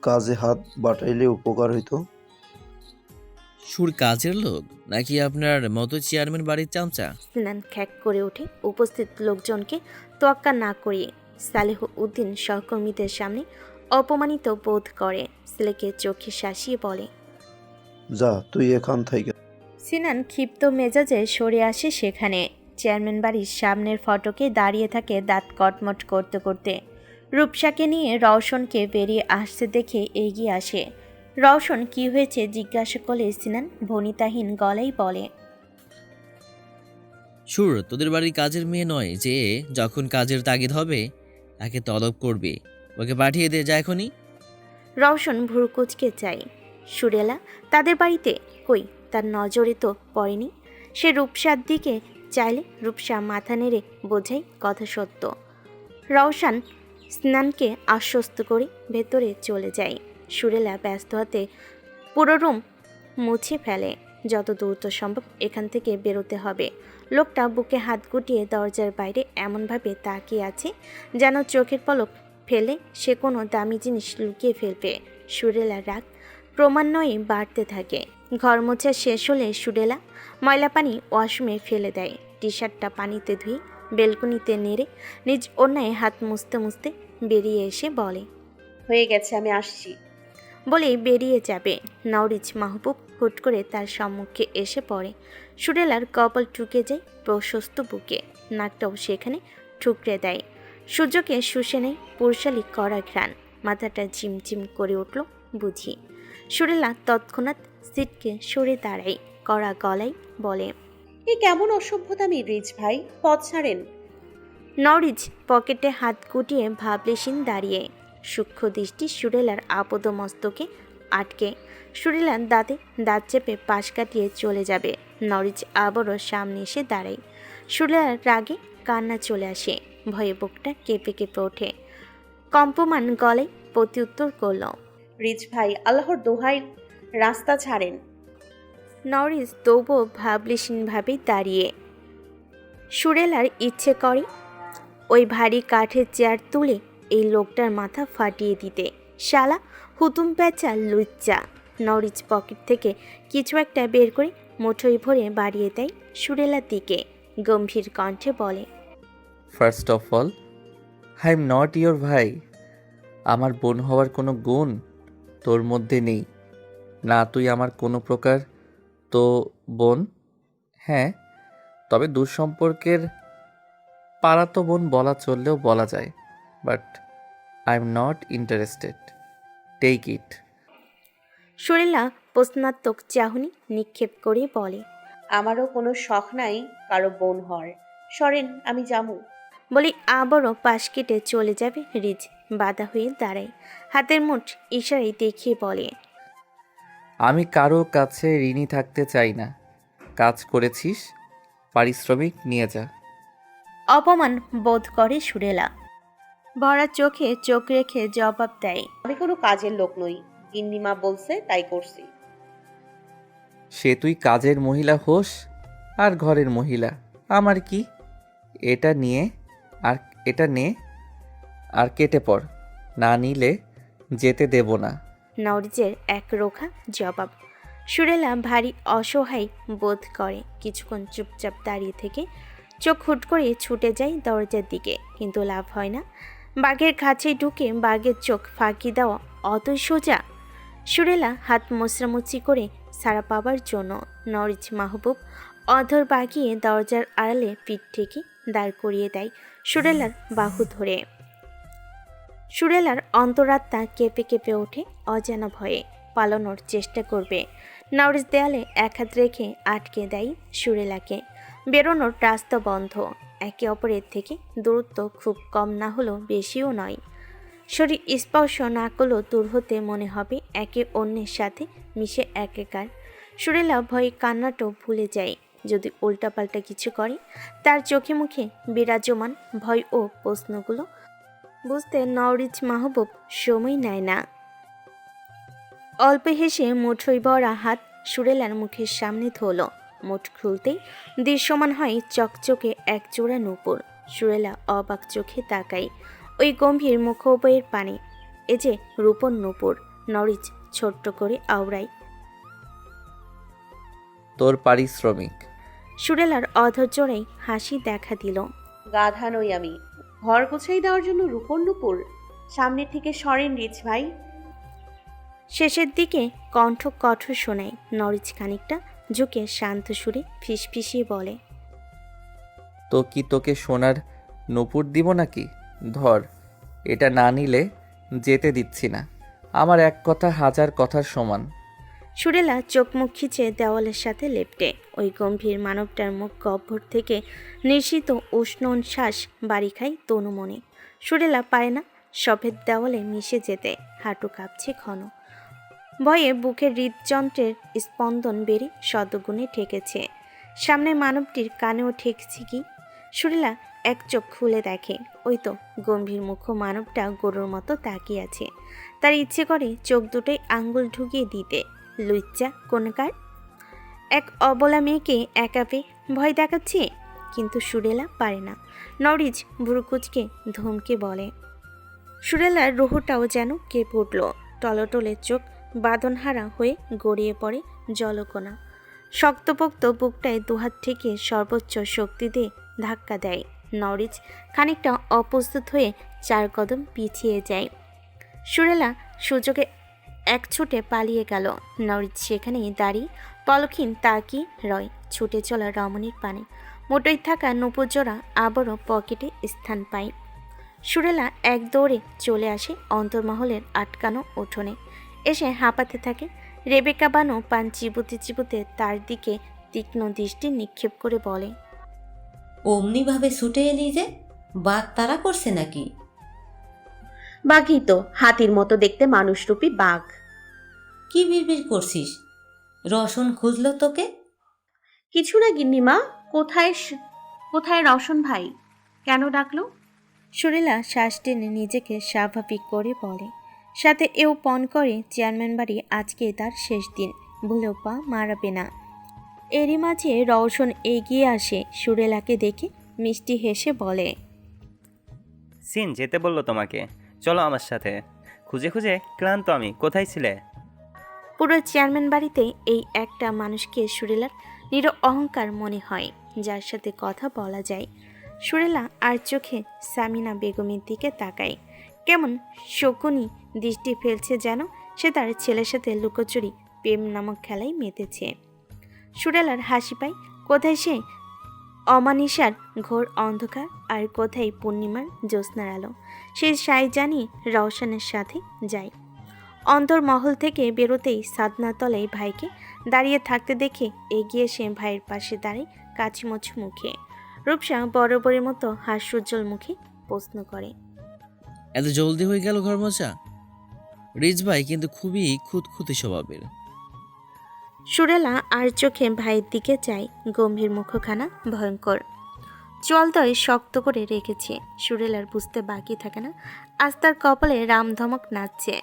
কাজে হাত বাটাইলে উপকার হইতো। সুর কাজের লোক নাকি আপনার মতো চেয়ারম্যান বাড়ির চামচা? সিনান খ্যাক করে ওঠে উপস্থিত লোকজনকে তোয়াক্কা না করিয়ে। সালেহ উদ্দিন সহকর্মীদের সামনে অপমানিত বোধ করে। ছেলেকে চোখে শাসিয়ে বলে। যা তুই এখান থেকে। সিনান ক্ষিপ্ত মেজাজে সরে আসে সেখানে। চেয়ারম্যান বাড়ির সামনের ফটকে দাঁড়িয়ে থাকে দাঁত কটমট করতে করতে। রূপসাকে নিয়ে রওশনকে বেরিয়ে আসতে দেখে এগিয়ে আসে। রওশন কি হয়েছে জিজ্ঞাসা করলে সিনান ভনিতাহীন গলায় বলে। সুর তোদের বাড়ির কাজের মেয়ে নয় যে যখন কাজের তাগিদ হবে তাকে তলব করবে, ওকে পাঠিয়ে দে যা এখনই। রওশন ভ্রুকুচকে চাই। সুরেলা তাদের বাড়িতে? কই, তার নজরে তো পড়েনি। সে রূপসার দিকে চাইলে রূপসা মাথা নেড়ে বোঝাই কথা সত্য। রওশন স্নানকে আশ্বস্ত করে ভেতরে চলে যায়। সুরেলা ব্যস্ত হাতে পুরো রুম মুছে ফেলে। যত দ্রুত সম্ভব এখান থেকে বেরোতে হবে। লোকটা বুকে হাত গুটিয়ে দরজার বাইরে এমনভাবে তাকিয়ে আছে যেন চোখের পলক ফেলে সে কোনো দামি জিনিস লুকিয়ে ফেলবে। সুরেলা রাগ ক্রমান্বয়ে বাড়তে থাকে। ঘর মোছা শেষ হলে সুরেলা ময়লা পানি ওয়াশরুমে ফেলে দেয়। টি শার্টটা পানিতে ধুয়ে বেলকনিতে নেড়ে নিজ অন্যায় হাত মুছতে মুছতে বেরিয়ে এসে বলে। হয়ে গেছে, আমি আসছি। বলেই বেরিয়ে যাবে। নওরিজ মাহবুব হুট করে তার সম্মুখে এসে পড়ে। সুরেলার কপাল টুকে যায় প্রশস্ত বুকে, নাকটাও সেখানে ঠুকরে দেয়। সূর্যকে শুষে নেয় পুরুষালী কড়া ঘ্রাণ। মাথাটা ঝিমঝিম করে উঠল বুঝি। সুরেলা তৎক্ষণাৎ সিটকে সরে দাঁড়ায়, কড়া গলায় বলে। এ কেমন অসভ্যতামি রিজ ভাই, পথ ছাড়েন। নওরিজ পকেটে হাত গুটিয়ে ভাবলেশীন দাঁড়িয়ে। সূক্ষ্ম দৃষ্টি সুরেলার আপদ মস্তকে আটকে। সুরেলার দাঁতে দাঁত চেপে পাশ কাটিয়ে চলে যাবে। নরিজ আবারও সামনে এসে দাঁড়ায়। সুরেলার রাগে কান্না চলে আসে। ভয়ে বুকটা কেঁপে কেঁপে ওঠে। কম্পমান গলায় প্রত্যুত্তর করল। রিজ ভাই, আল্লাহর দোহাই, রাস্তা ছাড়েন। নরিজ তবুও ভাবলেশীনভাবেই দাঁড়িয়ে। সুরেলার ইচ্ছে করে ওই ভারী কাঠের চেয়ার তুলে এই লোকটার মাথা ফাটিয়ে দিতে। শালা হুতুম প্যাঁচা লুচ্চা। নরিজ পকেট থেকে কিছু একটা বের করে মুঠোয় ভরে বাড়িয়ে দেয় সুরেলার দিকে। গম্ভীর কণ্ঠে বলে। First of all, I am not your ভাই। আমার বোন হওয়ার কোনো গুণ তোর মধ্যে নেই। না তুই আমার কোনো প্রকার তো বোন। হ্যাঁ, তবে দূরসম্পর্কের পাড়াতো বোন বলা চললেও বলা যায়। But I am not interested, take it. সুরেলা প্রশ্নাত্মক চাহনি নিক্ষেপ করে বলে। আমারও কোনো শখ নাই কারো বোন হওয়ার। সরেন, আমি যামু। বলি আবারও পাশ কেটে চলে যাবে রিজ। বাধা হয়ে দাঁড়ায়, হাতের মুঠ ইশারায় দেখিয়ে বলে। আমি কারো কাছে ঋণী থাকতে চাই না। কাজ করেছিস, পারিশ্রমিক নিয়ে যা। অপমান বোধ করে সুরেলা। ভরা চোখে চোখ রেখে জবাব দেয়। আমি কোনো কাজের লোক নই, গিন্নিমা বলছে তাই করছি। সে তুই কাজের মহিলা হোস আর ঘরের মহিলা, আমার কি? এটা নিয়ে আর এটা নে আর কেটে পড়, না নিলে যেতে দেব না। নরিজের এক রোখা জবাব। সুরেলা ভারী অসহায় বোধ করে। কিছুক্ষণ চুপচাপ দাঁড়িয়ে থেকে চোখ হুট করে ছুটে যায় দরজার দিকে, কিন্তু লাভ হয় না। বাঘের কাছে ঢুকে বাঘের চোখ ফাঁকি দেওয়া অতই সোজা। সুরেলা হাত মোছরামুচি করে সাড়া পাবার জন্য নরিজ মাহবুব অধর বাগিয়ে দরজার আড়ালে পিঠ থেকে দাঁড় করিয়ে দেয় সুরেলার বাহু ধরে। সুরেলার অন্তরাত্মা কেঁপে কেঁপে ওঠে অজানা ভয়ে। পালানোর চেষ্টা করবে। নরিজ দেয়ালে এক হাত রেখে আটকে দেয় সুরেলাকে। বেরোনোর রাস্তা বন্ধ। একে অপরের থেকে দূরত্ব খুব কম না হলেও বেশিও নয়। শরীর স্পর্শ না করলেও দূর হতে মনে হবে একে অন্যের সাথে মিশে একাকার। সুরেলা ভয়ে কান্নাটাও ভুলে যায়। যদি উল্টাপাল্টা কিছু করে, তার চোখে মুখে বিরাজমান ভয় ও প্রশ্নগুলো বুঝতে নওরিজ মাহবুব সময় নেয় না। অল্প হেসে মুঠোয় ভরা হাত সুরেলার মুখের সামনে ধরল। মুঠ খুলতেই দৃশ্যমান হয় চকচকে এক জোড়া নূপুর। সুরেলা অবাক চোখে তাকায় ওই গম্ভীর মুখোবয়ের পানে। এ যে রূপন নূপুর। নরিজ ছোট্ট করে আওড়ায়। তোর পারিশ্রমিক। সুরেলার অধৈর্যেই হাসি দেখা দিল। গাধা নই আমি, ঘর গোছাই দেওয়ার জন্য রূপর নুপুর। সামনে থেকে সরেন রিচ ভাই। শেষের দিকে কণ্ঠ কঠোর শোনায়। নরিচ খানিকটা ঝুঁকে শান্ত সুরে ফিসফিসিয়ে বলে, তো কি তোকে সোনার নূপুর দিব নাকি? ধর, এটা না নিলে যেতে দিচ্ছি না। আমার এক কথা হাজার কথার সমান। সুরেলা চোখ মুখ খিচে দেওয়ালের সাথে লেপটে। ওই গম্ভীর মানবটার মুখ গহ্বর থেকে নিঃশিত উষ্ণ শ্বাস বাড়ি খায় তনু মনে। সুরেলা পারে না সফেদ দেওয়ালে মিশে যেতে। হাঁটু কাঁপছে ঘন ভয়ে, বুকের হৃদযন্ত্রের স্পন্দন বেড়ে শতগুণে ঠেকেছে। সামনে মানবটির কানেও ঠেকছে কি? সুরেলা এক চোখ খুলে দেখে, ওই তো গম্ভীর মুখ মানবটা গরুর মতো তাকিয়ে আছে। তার ইচ্ছে করে চোখ দুটোই আঙ্গুল ঢুকিয়ে দিতে। লুচ্চা কোনকার এক অবলা মেয়েকে একা পেয়ে ভয় দেখাচ্ছে। কিন্তু সুরেলা পারে না। নরিজ ভুরুকুচকে ধমকে বলে। সুরেলার রুহুটাও যেন কেঁপে উঠল। টলটলে চোখ বাঁধনহারা হয়ে গড়িয়ে পড়ে জলকণা। শক্তপোক্ত বুকটায় দুহাত থেকে সর্বোচ্চ শক্তি দিয়ে ধাক্কা দেয়। নরিজ খানিকটা অপ্রস্তুত হয়ে 4 কদম পিছিয়ে যায়। সুরেলা সুযোগে এক ছুটে পালিয়ে গেল। নরিজ সেখানেই দাঁড়িয়ে পলক্ষীন তাকিয়ে রয় ছুটে চলা রমণীর পানে। মোটই থাকা নূপুরজোড়া আবারও পকেটে স্থান পায়। সুরেলা এক দৌড়ে চলে আসে অন্তর্মহলের আটকানো উঠোনে। এসে হাঁপাতে থাকে। রেবেকা বানু পান চিবুতে চিবুতে তার দিকে তীক্ষ্ণ দৃষ্টি নিক্ষেপ করে বলে, অমনিভাবে ছুটে এলি যে, বাঘ তাড়া করছে নাকি? বাঘই তো, হাতির মতো দেখতে মানুষরূপী বাঘ। কি বিড়বিড় করছিস? রসন খুঁজলো তোকে? কিছু না গিন্নিমা। কোথায় রওশন ভাই? কেন ডাকলো? সুরেলা শ্বাস টেনে নিজেকে স্বাভাবিক করে বলে, সাথে এও পণ করে চেয়ারম্যান বাড়ি আজকে তার শেষ দিন, ভুলেও পা মারাবে না। এরই মাঝে রওশন এগিয়ে আসে। সুরেলাকে দেখে মিষ্টি হেসে বলে, সিন যেতে বললো তোমাকে, চলো আমার সাথে। খুঁজে খুঁজে ক্লান্ত আমি, কোথায় ছিলে? পুরো চেয়ারম্যান বাড়িতে এই একটা মানুষকে সুরেলার নির অহংকার মনে হয়, যার সাথে কথা বলা যায়। সুরেলা আর চোখে সামিনা বেগমের দিকে তাকায়। কেমন শকুনি দৃষ্টি ফেলছে যেন সে তার ছেলের সাথে লুকোচুরি প্রেম নামক খেলায় মেতেছে। সুরেলার হাসি পায়। কোথায় সে অমানিসার ঘোর অন্ধকার, আর কোথায় পূর্ণিমার জ্যোৎস্নার আলো। সে সাই জানিয়ে রওশনের সাথে যায়। অন্তর্মহল থেকে বেরোতেই সাদনা তলায় ভাইকে দাঁড়িয়ে থাকতে দেখে এগিয়ে এসে ভাইয়ের পাশে দাঁড়ায় কাচিমচু মুখে। রূপসা বরাবরের মতো হাস্যোজ্জ্বল মুখে প্রশ্ন করে, এত জলদি হয়ে গেল ঘর মোছা? রিচ ভাই কিন্তু খুবই খুঁতখুঁতে স্বভাবের। সুরেলা আর চোখে ভাইয়ের দিকে চায়। গম্ভীর মুখখানা ভয়ঙ্কর, চোয়ালদয় শক্ত করে রেখেছে। সুরেলার বুঝতে বাকি থাকে না আজ তার কপালে রামধমক নাচছে।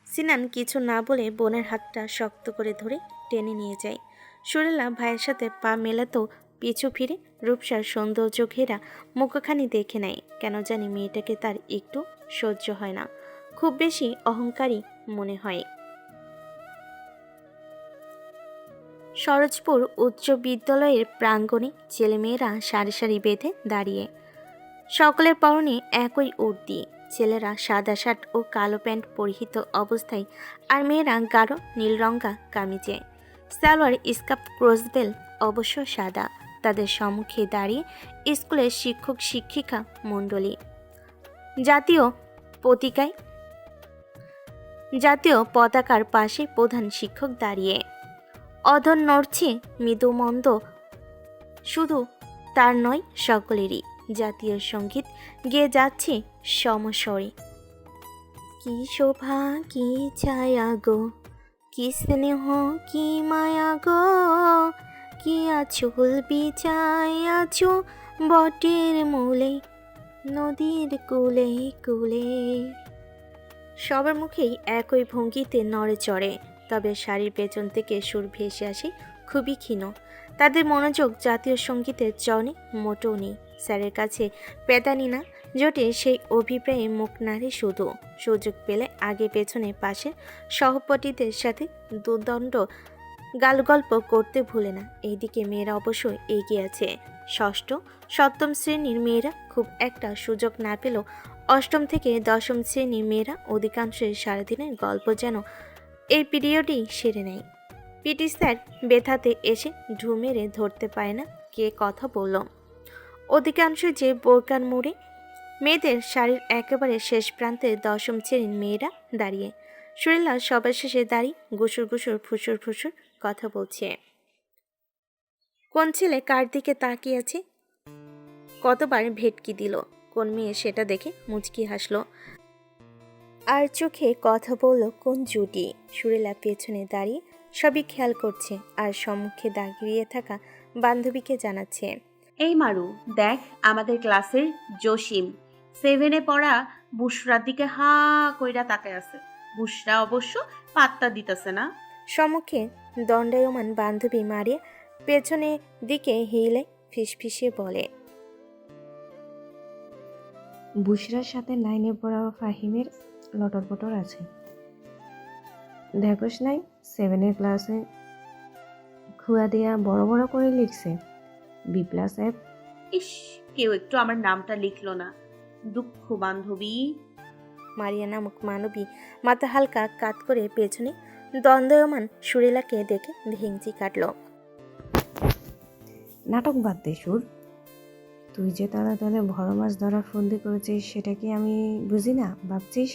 সিনান কিছু না বলে বোনের হাতটা শক্ত করে ধরে টেনে নিয়ে যায়। সুরেলা ভাইয়ের সাথে পা মেলাতেও পিছু ফিরে রূপসার সৌন্দর্য ঘেরা মুখখানি দেখে নেয়। কেন জানি মেয়েটাকে তার একটু সহ্য হয় না, খুব বেশি অহংকারী মনে হয়। সরোজপুর উচ্চ বিদ্যালয়ের প্রাঙ্গণে ছেলেমেয়েরা সারি সারি বেঁধে দাঁড়িয়ে। সকলের পরনে একই উর্দি। ছেলেরা সাদা শার্ট ও কালো প্যান্ট পরিহিত অবস্থায়, আর মেয়েরা গাঢ় নীলরঙা কামিজে। সালোয়ার স্কার্ফ ক্রসবেল অবশ্য সাদা। তাদের সম্মুখে দাঁড়িয়ে স্কুলের শিক্ষক শিক্ষিকা মণ্ডলী। জাতীয় পতাকার পাশে প্রধান শিক্ষক দাঁড়িয়ে। অধর নড়ছে মৃদুমন্দ, শুধু তার নয় সকলেরই। জাতীয় সঙ্গীত গেয়ে যাচ্ছে সমস্বরে। কি শোভা কি ছায়া গো, কি স্নেহ কি মায়া গো, কি আঁচল বিছায় আছো বটের মূলে, নদীর কূলে কূলে। সবার মুখেই একই ভঙ্গিতে নড়ে চড়ে, তবে শাড়ির পেছন থেকে সুর ভেসে আসে খুবই ক্ষীণ। তাদের মনোযোগ জাতীয় সঙ্গীতের চরণে মোটেও নেই। স্যারের কাছে পেদানি না জোটে সেই অভিপ্রায়ে মুখ নাড়ে শুধু। সুযোগ পেলে আগে পেছনে পাশে সহপাঠীদের সাথে দুদণ্ড গালগল্প করতে ভুলে না। এইদিকে মেয়েরা অবশ্য এগিয়ে আছে। ষষ্ঠ সপ্তম শ্রেণীর মেয়েরা খুব একটা সুযোগ না পেলেও অষ্টম থেকে দশম শ্রেণীর মেয়েরা অধিকাংশই সারাদিনের গল্প যেন এই পিরিয়ডেই সেরে নেয়। পিটি স্যার ব্যথাতে এসে ঢু মেরে ধরতে পারে না কে কথা বলল। অধিকাংশ যে বোরকার মোড়ে মেয়েদের শাড়ির একেবারে শেষ প্রান্তে দশম শ্রেণীর মেয়েরা দাঁড়িয়ে। সুরেলা সবার শেষে দাঁড়িয়ে গুসুর গুসুর ফুসুর ফুসুর কথা বলছে। কোন ছেলে কার দিকে তাকিয়ে আছে, কতবার ভেটকি দিল, কোন মেয়ে সেটা দেখে মুচকি হাসলো, আর চোখে কথা বলল কোন জুটি। সুরেলা পেছনে দাঁড়িয়ে সবই খেয়াল করছে আর সম্মুখে দাঁড়িয়ে থাকা বান্ধবীকে জানাচ্ছে, এই মারু, দেখ আমাদের ক্লাসের জসিম 7-এ পড়া বুশরার দিকে হা কইরা তাকায় আছে। বুশরা অবশ্য পাত্তা দিতেছে না। সম্মুখে দণ্ডায়মান বান্ধবী মারিয়া পেছনে দিকে হিলে ফিসফিসিয়ে বলে, বুশরার সাথে 9-এ পড়া ফাহিমের লটর পটর আছে। দেখোস নাই 7-এর ক্লাসে খুয়া দিয়া বড় বড় করে লিখছে B+F। ইস, কেউ একটু আমার নামটা লিখলো না। দুঃখ বান্ধবী। মারিয়া নামক মানবী মাথা হালকা কাত করে পেছনে দ্বন্দ্বয়মান সুরেলাকে দেখে ভেঙচি কাটল। নাটক বাদ দে সুর, তুই যে তারা তাহলে বড় মাছ ধরা ফন্দি করেছিস সেটা কি আমি বুঝি না ভাবছিস?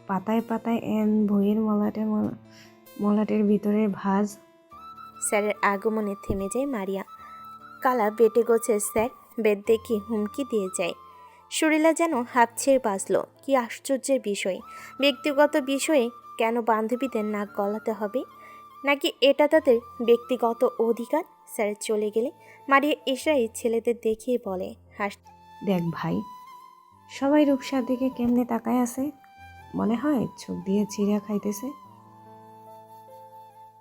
পাতায় পাতায় এন বইয়ের মলাটের ভিতরে ভাজ। স্যারের আগমনে থেমে যায় মারিয়া। কালা বেটে গোছে স্যার বেদ দেখি হুমকি দিয়ে যায়। সুরেলা যেন হাত ছেড়ে বাঁচল। কি আশ্চর্যের বিষয়! ব্যক্তিগত বিষয়ে কেন বান্ধবীদের নাক গলাতে হবে? নাকি এটা তাদের ব্যক্তিগত অধিকার? স্যার চলে গেলে মারিয়া এসরাই ছেলেদের দেখিয়ে বলে, দেখ ভাই, সবাই রূপসার দিকে কেমনে তাকায় আছে, মনে হয় চোখ দিয়ে চিড়া খাইতেছে।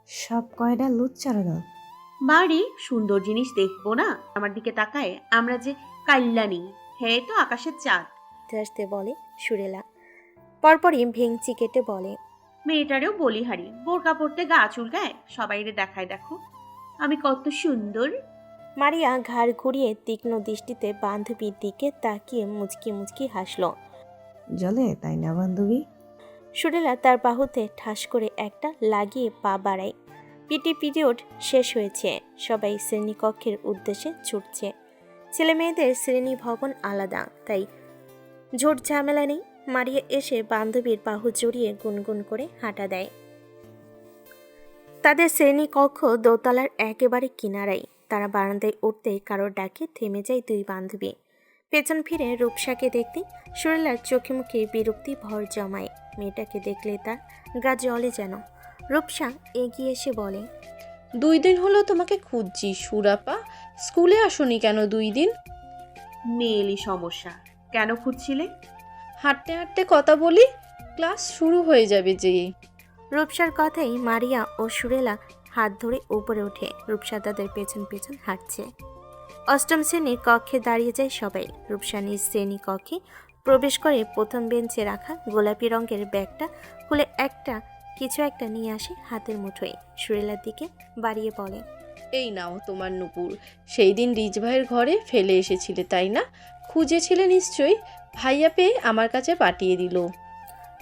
সব কয়টা লুচ্চার দল। বাড়ি সুন্দর জিনিস দেখবো না আমার দিকে তাকায়? আমরা যে কাল্যাণী, হ্যাঁ তো আকাশের চাঁদ। হাসতে বলে সুরেলা। পরপরই ভেঙচি কেটে বলে, মেয়েটারেও বলি হারি, বোরকা পড়তে গা চুলকায়, সবাইরে দেখায় দেখো আমি কত সুন্দর। মারিয়া ঘাড় ঘুরিয়ে তীক্ষ্ণ দৃষ্টিতে বান্ধবীর দিকে তাকিয়ে মুচকি মুচকি হাসল। জলে তাই না বান্ধবী? সুরেলা তার বাহুতে ঠাস করে একটা লাগিয়ে পা বাড়ায়। পিটি পিরিয়ড শেষ হয়েছে, সবাই শ্রেণীকক্ষের উদ্দেশ্যে ছুটছে। ছেলে মেয়েদের শ্রেণী ভবন আলাদা, তাই ঝোট ঝামেলা নেই। মারিয়া এসে বান্ধবীর বাহু জড়িয়ে গুনগুন করে হাঁটা দেয়। তাদের শ্রেণীকক্ষ দোতলার একেবারে কিনারায়। তারা বারান্দায় উঠতেই কারোর ডাকে থেমে যায় দুই বান্ধবী। পেছন ফিরে রূপসাকে দেখতে সুরেলার চোখে মুখে বিরক্তি ভর জমায়। মেয়েটাকে দেখলে তার গা জ্বলে যেন। রূপসা এগিয়ে এসে বলে, 2 দিন হলো তোমাকে খুঁজছি সুরাপা, স্কুলে আসোনি কেন 2 দিন? মেয়েলি সমস্যা। কেন খুঁজছিলে? হাঁটতে হাঁটতে কথা বলি, ক্লাস শুরু হয়ে যাবে যে। রূপসার কথাই মারিয়া ও সুরেলা হাত ধরে উপরে ওঠে। রূপসা তাদের পেছন পেছন হাঁটছে। অষ্টম শ্রেণীর কক্ষে দাঁড়িয়ে যায় সবাই। রূপসা নিজ শ্রেণী কক্ষে প্রবেশ করে প্রথম বেঞ্চে রাখা গোলাপি রঙের ব্যাগটা খুলে কিছু একটা নিয়ে আসে হাতের মুঠোয়। সুরেলার দিকে বাড়িয়ে বলে, এই নাও তোমার নুপুর, সেই দিন রিজ ভাইয়ের ঘরে ফেলে এসেছিলে তাই না? খুঁজেছিলে নিশ্চয়ই, ভাইয়া পেয়ে আমার কাছে পাঠিয়ে দিল।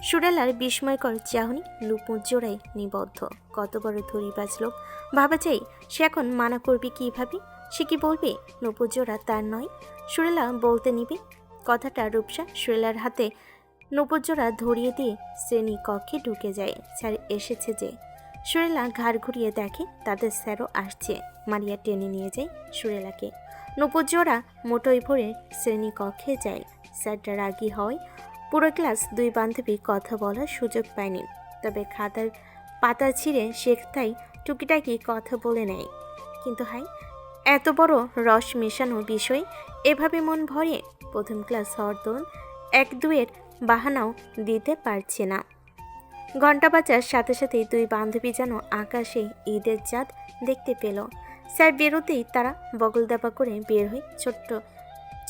সুরেলার বিস্ময়কর চাহনি নুপুর জোড়ায় নিবদ্ধ। কত বড় ধরিবাজ লোক ভাবা চাই। সে এখন মানা করবে কিভাবে? সে কি বলবে নুপুর জোড়া তার নয়? সুরেলা বলতে নিবে কথাটা। রূপসা সুরেলার হাতে নুপুর জোড়া ধরিয়ে দিয়ে শ্রেণী কক্ষে ঢুকে যায়। স্যার এসেছে যে। সুরেলা ঘাড় ঘুরিয়ে দেখে তাদের স্যারও আসছে। মারিয়া টেনে নিয়ে যায় সুরেলাকে। নুপুর জোড়া মুঠোয় ভরে শ্রেণী কক্ষে যায়। স্যারটা রাগী হয়। পুরো ক্লাস দুই বান্ধবী কথা বলার সুযোগ পায়নি, তবে খাতার পাতা ছিঁড়ে শেখতাই টুকিটাকি কথা বলে নেয়। কিন্তু হাই, এত বড় রস মেশানো বিষয় এভাবে মন ভরে? প্রথম ক্লাস হওয়ার দরুন 1-2-এর বাহানাও দিতে পারছে না। ঘণ্টা বাজার সাথে সাথেই দুই বান্ধবী যেন আকাশে ঈদের চাঁদ দেখতে পেল। স্যার বেরোতেই তারা বগল দাবা করে বের হয়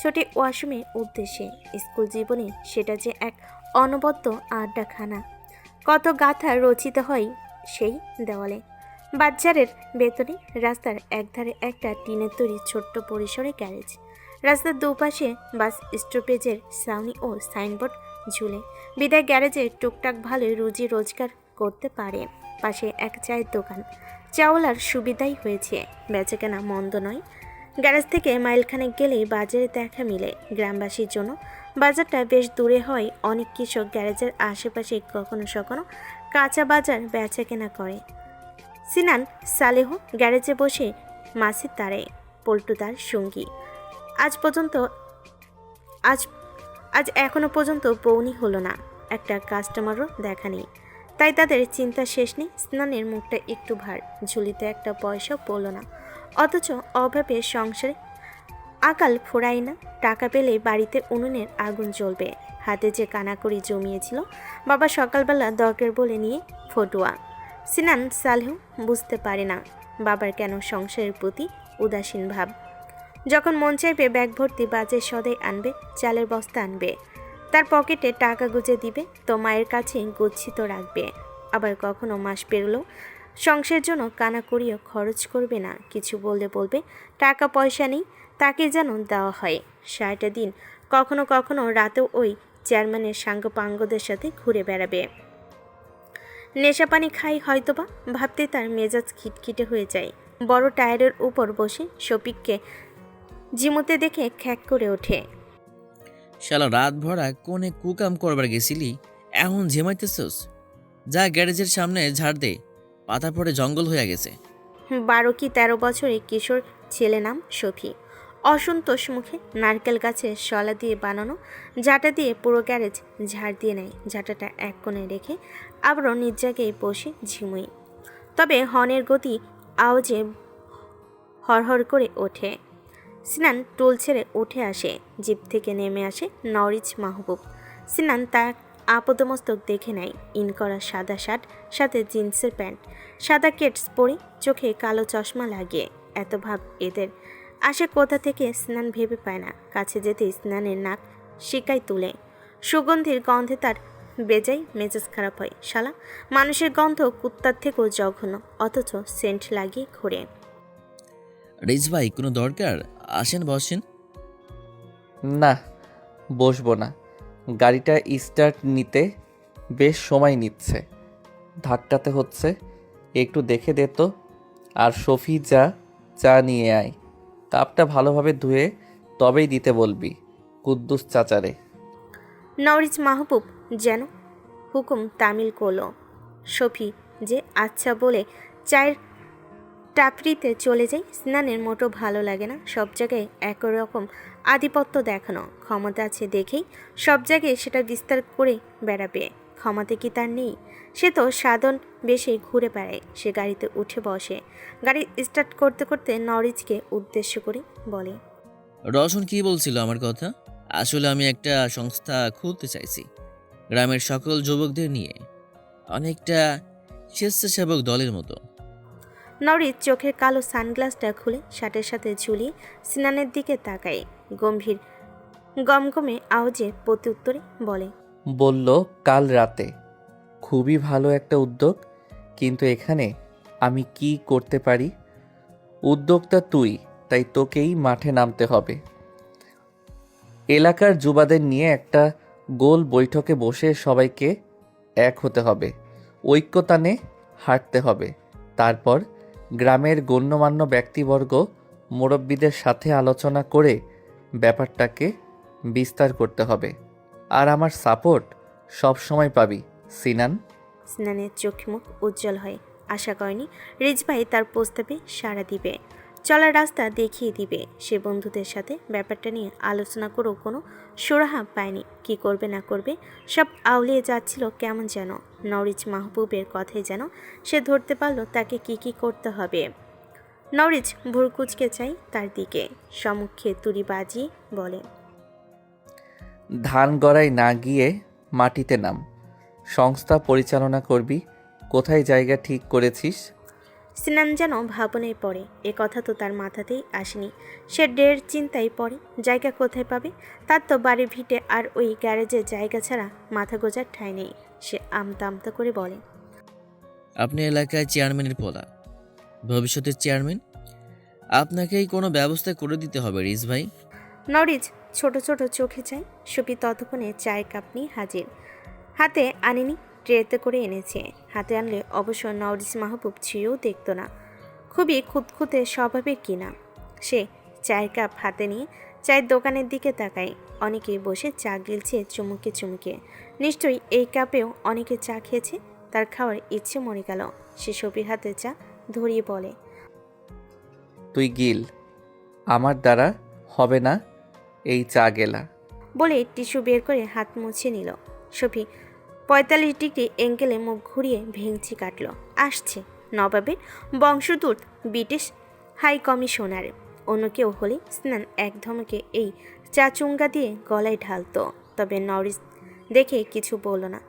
ছোটে ওয়াশরুমের উদ্দেশ্যে। স্কুল জীবনে সেটা যে এক অনবদ্য আড্ডাখানা। কত গাথা রচিত হয় সেই দেওয়ালে। বাজারের ভেতরে রাস্তার একধারে একটা টিনের তৈরি ছোট্ট পরিসরে গ্যারেজ। রাস্তার দুপাশে বাস স্টপেজের ছাউনি ও সাইনবোর্ড ঝুলে, বিদায় গ্যারেজে টুকটাক ভালোই রুজি রোজগার করতে পারে। পাশে এক চায়ের দোকান, চাওলার সুবিধাই হয়েছে, বেচাকেনা মন্দ নয়। গ্যারেজ থেকে মাইলখানেক গেলেই বাজারে দেখা মিলে। গ্রামবাসীর জন্য বাজারটা বেশ দূরে হয়। অনেক কৃষক গ্যারেজের আশেপাশে কখনো সখনো কাঁচা বাজার বেচাকেনা করে। সিনান সালেহ গ্যারেজে বসে মাসি তারে, পল্টু তার সঙ্গী। আজ এখনো পর্যন্ত বউনি হলো না, একটা কাস্টমারও দেখা নেই। তাই তাদের চিন্তা শেষ নেই। স্নানের মুখটা একটু ভার, ঝুলিতে একটা পয়সাও পড়ল না। অথচ অভাবে সংসারে আকাল ফোরায় না। টাকা পেলে বাড়িতে উনুনের আগুন জ্বলবে। হাতে যে কানাকড়ি জমিয়েছিল বাবা সকালবেলা দরকার বলে নিয়ে ফটুয়া। সিনান সালেহ বুঝতে পারে না বাবার কেন সংসারের প্রতি উদাসীন ভাব। যখন মন চাইবে ব্যাগ ভর্তি বাজে সদাই আনবে, চালের বস্তা আনবে, তার পকেটে টাকা গুজে দিবে তো মায়ের কাছে গচ্ছিত রাখবে। আবার কখনো মাস পেরোলেও সংসারের জন্য কানাকড়িও খরচ করবে না। কিছু বললে বলবে টাকা পয়সা নেই, তাকে যেন দেওয়া হয়। সারাটা দিন কখনো কখনো রাতেও ওই চেয়ারম্যানের সাঙ্গপাঙ্গদের সাথে ঘুরে বেড়াবে। নেশা পানি খাই হয়তোবা, ভাবতে তার মেজাজ খিটখিটে হয়ে যায়। বড় টায়ারের উপর বসে শফিককে জিমুতে দেখে খ্যাক করে ওঠে। শালা রাত ভরা কোনে কুকাম করবার গেছিলি, এখন ঝিমাইতেছস? যা গ্যারেজের সামনে ঝাড় দে, পাতা পড়ে জঙ্গল হয়ে গেছে। 12 কি 13 বছরের কিশোর ছেলে, নাম শফি। অসন্তোষ মুখে নারকেল গাছের শলা দিয়ে বানানো ঝাঁটা দিয়ে পুরো গ্যারেজ ঝাড় দিয়ে নেয়। ঝাঁটাটা এক কোণে রেখে আবারও নিজ জায়গায় বসে ঝিমুই। তবে হর্নের গতি আওয়াজে হরহর করে ওঠে। সিনান টুল ছেড়ে উঠে আসে। জিপ থেকে নেমে আসে নরিচ মাহবুব। সিনান তার আপদমস্তক দেখে নেয়। ইন করা সাদা শার্ট, সাথে জিন্সের প্যান্ট, সাদা কেটস পরে, চোখে কালো চশমা লাগিয়ে। এত ভাব এদের আসে কোথা থেকে স্নান ভেবে পায় না। কাছে যেতেই স্নানের নাক শিকায় তুলে। সুগন্ধির গন্ধে তার বেজায় মেজাজ খারাপ হয়। শালা মানুষের গন্ধ কুত্তার থেকেও জঘন্য, অথচ সেন্ট লাগিয়ে ঘোরে। রিজ ভাই, কোনো দরকার? আসেন, বসেন। না, বসবো না। গাড়িটা স্টার্ট নিতে বেশ সময় নিচ্ছে, ধাক্কাতে হচ্ছে। একটু দেখে দে তো। আর শফি, যা চা নিয়ে আয়। কাপটা ভালোভাবে ধুয়ে তবেই দিতে বলবি কুদ্দুস চাচারে। নরিচ মাহবুব যেন হুকুম তামিল করলো। শফি যে আচ্ছা বলে চায়ের টাপরিতে চলে যায়। স্নানের মোটো ভালো লাগে না। সব জায়গায় একরকম আধিপত্য দেখানো। ক্ষমতা আছে দেখেই সব জায়গায় সেটা বিস্তার করে বেড়াবে। ক্ষমতা কি তার নেই? সে তো সাধন বেশি ঘুরে বেড়ায়। সে গাড়িতে উঠে বসে। গাড়ি স্টার্ট করতে করতে নরিচকে উদ্দেশ্য করে বলে, রওশন কি বলছিল আমার কথা? আসলে আমি একটা সংস্থা খুলতে চাইছি, গ্রামের সকল যুবকদের নিয়ে, অনেকটা স্বেচ্ছাসেবক দলের মতো। নরিচ চোখের কালো সানগ্লাসটা খুলে শার্টের সাথে ঝুলিয়ে সিনানের দিকে তাকায়। গম্ভীর গমগমে আওয়াজে প্রত্যুত্তরে বলে, বলল কাল রাতে। খুবই ভালো একটা উদ্যোগ, কিন্তু এখানে আমি কি করতে পারি? উদ্যোগটা তুই, তাই তোকেই মাঠে নামতে হবে। এলাকার যুবাদের নিয়ে একটা গোল বৈঠকে বসে সবাইকে এক হতে হবে, ঐক্যতানে হাঁটতে হবে। তারপর গ্রামের গণ্যমান্য ব্যক্তিবর্গ, মুরব্বীদের সাথে আলোচনা করে ব্যাপারটাকে বিস্তার করতে হবে। আর আমার সাপোর্ট সব সময় পাবি, সিনান। সিনানের চোখ মুখ উজ্জ্বল হয়। আশা করেনি রিজ ভাই তার প্রস্তাবে সাড়া দিবে, চলার রাস্তা দেখিয়ে দিবে। সে বন্ধুদের সাথে ব্যাপারটা নিয়ে আলোচনা করেও কোনো সুরাহা পায়নি। কি করবে না করবে সব আউলিয়ে যাচ্ছিল কেমন যেন। নরিচ মাহবুবের কথাই যেন সে ধরতে পারল তাকে কি করতে হবে। নরিচ ভুরকুচকে চাই তার দিকে, সম্মুখে তুড়ি বাজিয়ে বলে, ধান গড়ায় না গিয়ে মাটিতে নাম। সংস্থা পরিচালনা করবি, কোথায় জায়গা ঠিক করেছিস? সিনান যেন ভাবনায় পড়ে। এ কথা তো তার মাথাতেই আসেনি। সে ডের চিন্তায় পড়ে, জায়গা কোথায় পাবে? তার তো বাড়ি ভিটে আর ওই গ্যারেজের জায়গা ছাড়া মাথা গোজার ঠাঁই নেই। সে আমতা আমতা করে বলে, আপনি এলাকায় চেয়ারম্যানের পোলা, ভবিষ্যতের চেয়ারম্যান, আপনাকেই কোনো ব্যবস্থা করে দিতে হবে রিজ ভাই। নরিজ ছোট ছোট চোখে চায়। সুপি ততক্ষণে চায়ের কাপ নিয়ে হাজির। হাতে আনেনি, ট্রেতে করে এনেছে। হাতে আনলে অবশ্য নরিজ মাহবুব ছুঁয়েও দেখতো না। খুবই খুঁতখুঁতে স্বভাবের কিনা। সে চায়ের কাপ হাতে নিয়ে চায়ের দোকানের দিকে তাকায়। অনেকেই বসে চা গিলছে চুমুকে চুমুকে। নিশ্চয়ই এই কাপেও অনেকে চা খেয়েছে। তার খাওয়ার ইচ্ছে মরে গেল। সে সপির হাতে চা ধরিয়ে বলে, তুই গিল, আমার দ্বারা হবে না এই চা গেলা। বলে টিস্যু বের করে হাত মুছে নিল। সফি 45 ডিগ্রি অ্যাঙ্গেলে মুখ ঘুরিয়ে ভেঙচি কাটল। আসছে নবাবের বংশদূত ব্রিটিশ হাই কমিশনার। অন্য কেউ হলে স্নান এক ধমকে এই চা চুঙ্গা দিয়ে গলায় ঢালতো। তবে নরিস দেখে কিছু বলল না।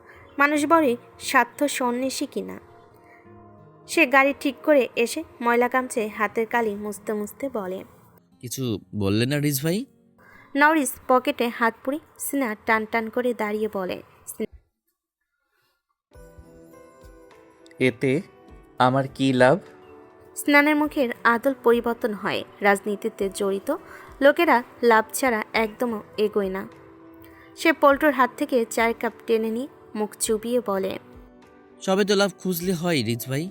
মানুষ বড়ই স্বার্থ সন্ন্যাসী কিনা। সে গাড়ি ঠিক করে এসে ময়লা কামছে হাতের কালি মুছতে মুছতে বলে, কিছু বললেন না রিজ ভাই? নরিস পকেটে হাত পুরে সিনা টান টান করে দাঁড়িয়ে বলে, এতে আমার কি লাভ? স্নানের মুখের আদল পরিবর্তন হয়। রাজনীতিতে জড়িত লোকেরা লাভ ছাড়া একদমও এগোয় না। সে পল্টুর হাত থেকে চায়ের কাপ টেনে নিয়ে মুখ চুবিয়ে বলে, সবে তো লাভ খুঁজলে হয় রিজ ভাই।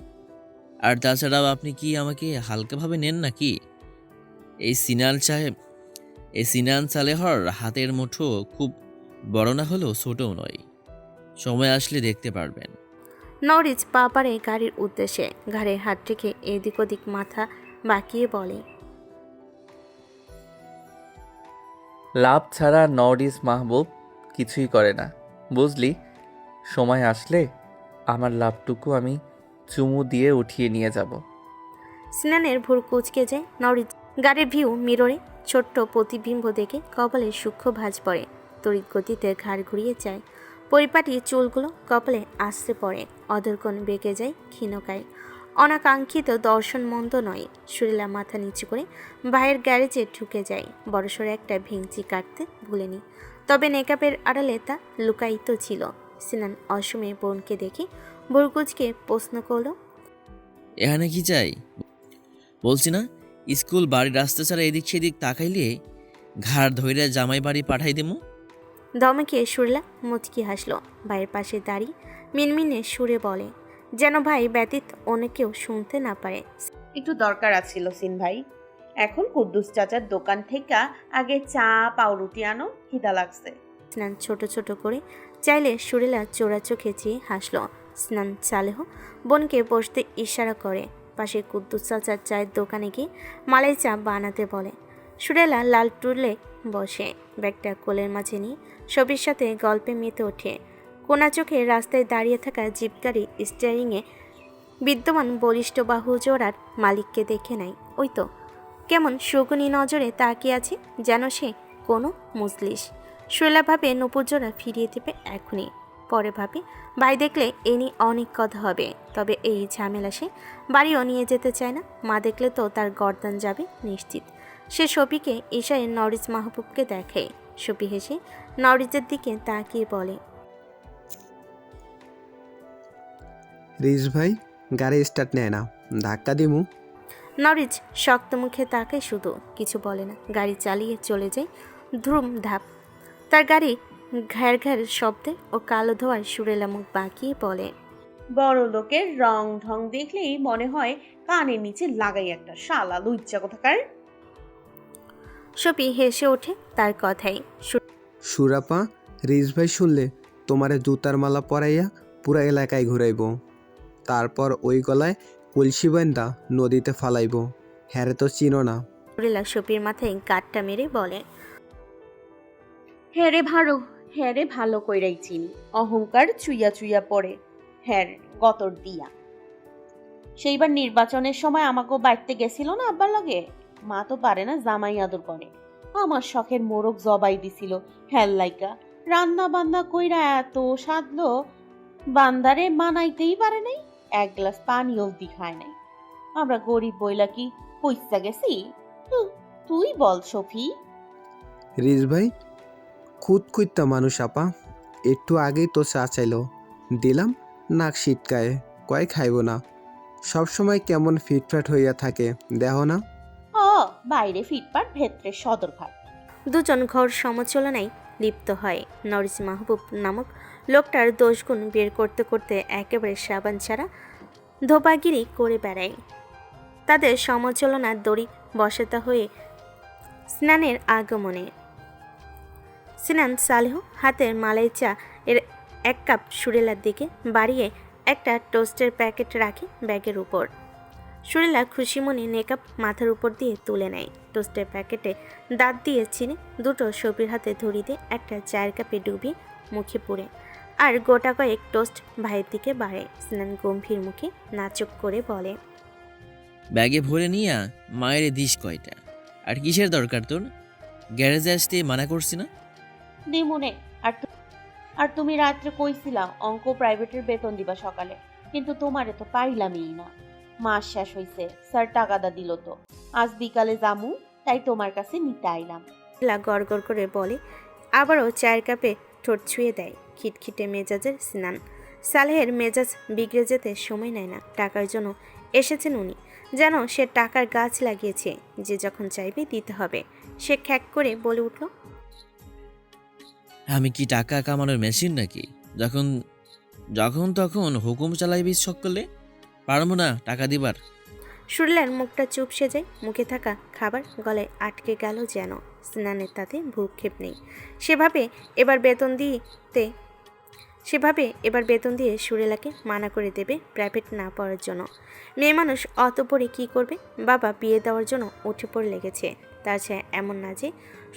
আর তাছাড়াও আপনি কি আমাকে হালকাভাবে নেন নাকি? এই সিনান সালেহর হাতের মুঠো খুব বড় না হলেও ছোটও নয়। সময় আসলে দেখতে পারবেন। নরিজ পা পাড়ে গাড়ির উদ্দেশ্যে ঘাড়ে হাত রেখে এদিক ওদিক মাথা বাঁকিয়ে বলে, লাভ ছাড়া নরিস মাহবুব কিছুই করে না, বুঝলি? সময় আসলে আমার লাভটুকু আমি চুমু দিয়ে উঠিয়ে নিয়ে যাব। স্নানের ভোর কুচকে যায়। নরিজ গাড়ির ভিউ মিররে ছোট্ট প্রতিবিম্ব দেখে কপালে সূক্ষ্ম ভাঁজ পড়ে। তড়িৎ গতিতে ঘাড় ঘুরিয়ে যায়। পরিপাটি চুলগুলো কপালে আশ্রে পড়ে। অধরকণ বেঁকে যায় ক্ষীণকায়। অনাকাঙ্ক্ষিত দর্শন মন্দ নয়। সুরেলা মাথা নিচু করে ভাইয়ের গ্যারেজে ঢুকে যায়। বড়সড় একটা ভেঙচি কাটতে ভুলেনি, তবে নেকাপের আড়ালে তা লুকায়িত ছিল। সিনান অসময়ে বোনকে দেখে ভুরকুচকে প্রশ্ন করল, এখানে কি চাই? বলছি না, স্কুল বাড়ির রাস্তা ছাড়া এদিক সেদিক তাকাইলে ঘাড় ধইরা জামাই বাড়ি পাঠাই দেবো। ধমকে সুরেলা মুচকি হাসল। ভাইয়ের পাশে দাঁড়িয়ে মিনমিনে সুরে বলে, যেন ভাই ব্যতীত অন্য কেউ শুনতে না পারে, একটু দরকার আছিল সিন ভাই। এখন কুদ্দুস চাচার দোকান থেকে আগে চা পাউরুটি আনো, খিদা লাগছে। স্নান ছোট ছোট করে চাইলে সুরেলা চোরা চোখে চেয়ে হাসল। স্নান চালেহ বোনকে বসতে ইশারা করে। পাশে কুদ্দুস চাচার চায়ের দোকানে গিয়ে মালাই চা বানাতে বলে। সুরেলা লাল টুলে বসে, ব্যাগটা কোলের মাঝে নিয়ে সবির সাথে গল্পে মেতে ওঠে। কোনা চোখে রাস্তায় দাঁড়িয়ে থাকা জিপ গাড়ি স্টিয়ারিংয়ে বিদ্যমান বলিষ্ঠ বাহু জোড়ার মালিককে দেখে নাই। ওই তো কেমন শকুনি নজরে তাকিয়ে আছে, যেন সে কোনো মুজলিস। সুরেলা ভাবে নূপুর জোড়া ফিরিয়ে দেবে এখনই। পরে ভাবে ভাই দেখলে এ নিয়ে অনেক কথা হবে। তবে এই ঝামেলা সে বাড়িও নিয়ে যেতে চায় না। মা দেখলে তো তার গর্দান যাবে নিশ্চিত। সে শফিকে ইশারে নরিজ মাহবুবকে দেখে। শফি হেসে নরিজের দিকে তাকিয়ে বলে, রিজ ভাই গাড়ি স্টার্ট নেয় না, ধাক্কা দিমু। নরিজ শক্ত মুখে তাকায়, শুধু কিছু বলে না। গাড়ি চালিয়ে চলে যায় ধ্রুম ধাপ। তার গাড়ি ঘ্যার ঘ্যার শব্দে ও কালো ধোয়ার সুরেলা মুখ বাঁকিয়ে বলে, বড় লোকের রং ঢং দেখলেই মনে হয় কানের নিচে লাগাই একটা শালা লুচ্চা কোথাকার। শফি হেসে ওঠে তার কথাই। সুরাপা, রিজ ভাই শুনলে তোমারে জুতার মালা পরাইয়া পুরা এলাকায় ঘুরাইব, তারপর ওই গলায় কলসি বান্ধা নদীতে ফালাইব। হ্যারে তো চিনো না। সুরেলা শফির মাথায় গাঁটটা মেরে বলে, হ্যারে ভালো কইরাই চিনি। অহংকার চুইয়া চুইয়া পড়ে হ্যার গতর দিয়া। সেইবার নির্বাচনের সময় আমাকেও বাইতে গেছিল না আব্বার লগে। মা তো পারে না, জামাই আদর করে। আমার শখের মোরগ জবাই দিছিল হ্যাল লাইকা। রান্না বান্না কইরা এত সাধলো, বান্দারে মানাইতেই পারে নাই। এক গ্লাস পানি অবধি খায় নাই। আমরা গরিব বইলা কি পয়সা গেছি? তুই বল সফি। রিজ ভাই খুঁতখুঁতটা মানুষ আপা, একটু আগেই তো চা চাইলো, দিলাম, নাক সিটকায়, কয় খাইব না। সবসময় কেমন ফিটফাট হইয়া থাকে দেহ না। বাইরে ফিটপাট ভেতরে সদরঘাট। দুজন ঘর সমালোচনায় লিপ্ত হয়। নরিস মাহবুব নামক লোকটার দোষগুণ বের করতে করতে একেবারে সাবান ছাড়া ধোপাগিরি করে বেড়ায়। তাদের সমালোচনার দড়ি বসাতে হয়ে স্নানের আগমনে সিনান সালেহ হাতের মালাই চা এর 1 কাপ সুরেলার দিকে বাড়িয়ে একটা টোস্টের প্যাকেট রাখে ব্যাগের উপর। সুরেলা খুশি মনে নেকাপ মাথার উপর দিয়ে তুলে নেয়। টোস্টের প্যাকেটে দাঁত দিয়ে চিনে দুটো সবির হাতে ধরিয়ে দিয়ে একটা চায়ের কাপে ডুবিয়ে মুখে পুড়ে আর গোটা কয়েক টোস্ট ভাইয়ের দিকে বাড়ে। সিনান গম্ভীর মুখে নাচক করে বলে, ব্যাগে ভরে নিয়া মায়ের দিস কয়টা? আর কিসের দরকার তোর? গ্যারেজে আসতে মানা করছি না? দিমুনে। আর তুমি রাত্রে কইছিলা অঙ্ক প্রাইভেটের বেতন দিবা সকালে, কিন্তু তোমারে তো পাইলামই না। মাস শেষ হইছে, স্যার টাকাদা দিল তো। আজ বিকালে জামু, তাই তোমার কাছে নিতে আইলাম। গড় গড় করে বলে, আবারও চায়ের কাপে ঠোঁট ছুঁয়ে দেয় খিটখিটে মেজাজের সিনান। সালেহের মেজাজ বিগড়ে যেতে সময় নেয় না। টাকার জন্য এসেছেন উনি, যেন সে টাকার গাছ লাগিয়েছে, যে যখন চাইবে দিতে হবে। সে খ্যাক করে বলে উঠল, আমি কি টাকা কামানোর মেশিন নাকি? যখন যখন তখন হুকুম চালাইবি সকলে? পারবো না টাকা দিবার। সুরলার মুখটা চুপসে যায়। মুখে থাকা খাবার গলায় আটকে গেল যেন। সিনানের তাতে ভ্রুক্ষেপ নেই। সেভাবে এবার বেতন দিয়ে সুরেলাকে মানা করে দেবে প্রাইভেট না পড়ার জন্য। মেয়ে মানুষ অত পড়ে কী করবে? বাবা বিয়ে দেওয়ার জন্য উঠে পড়ে লেগেছে। তাছাড়া এমন না যে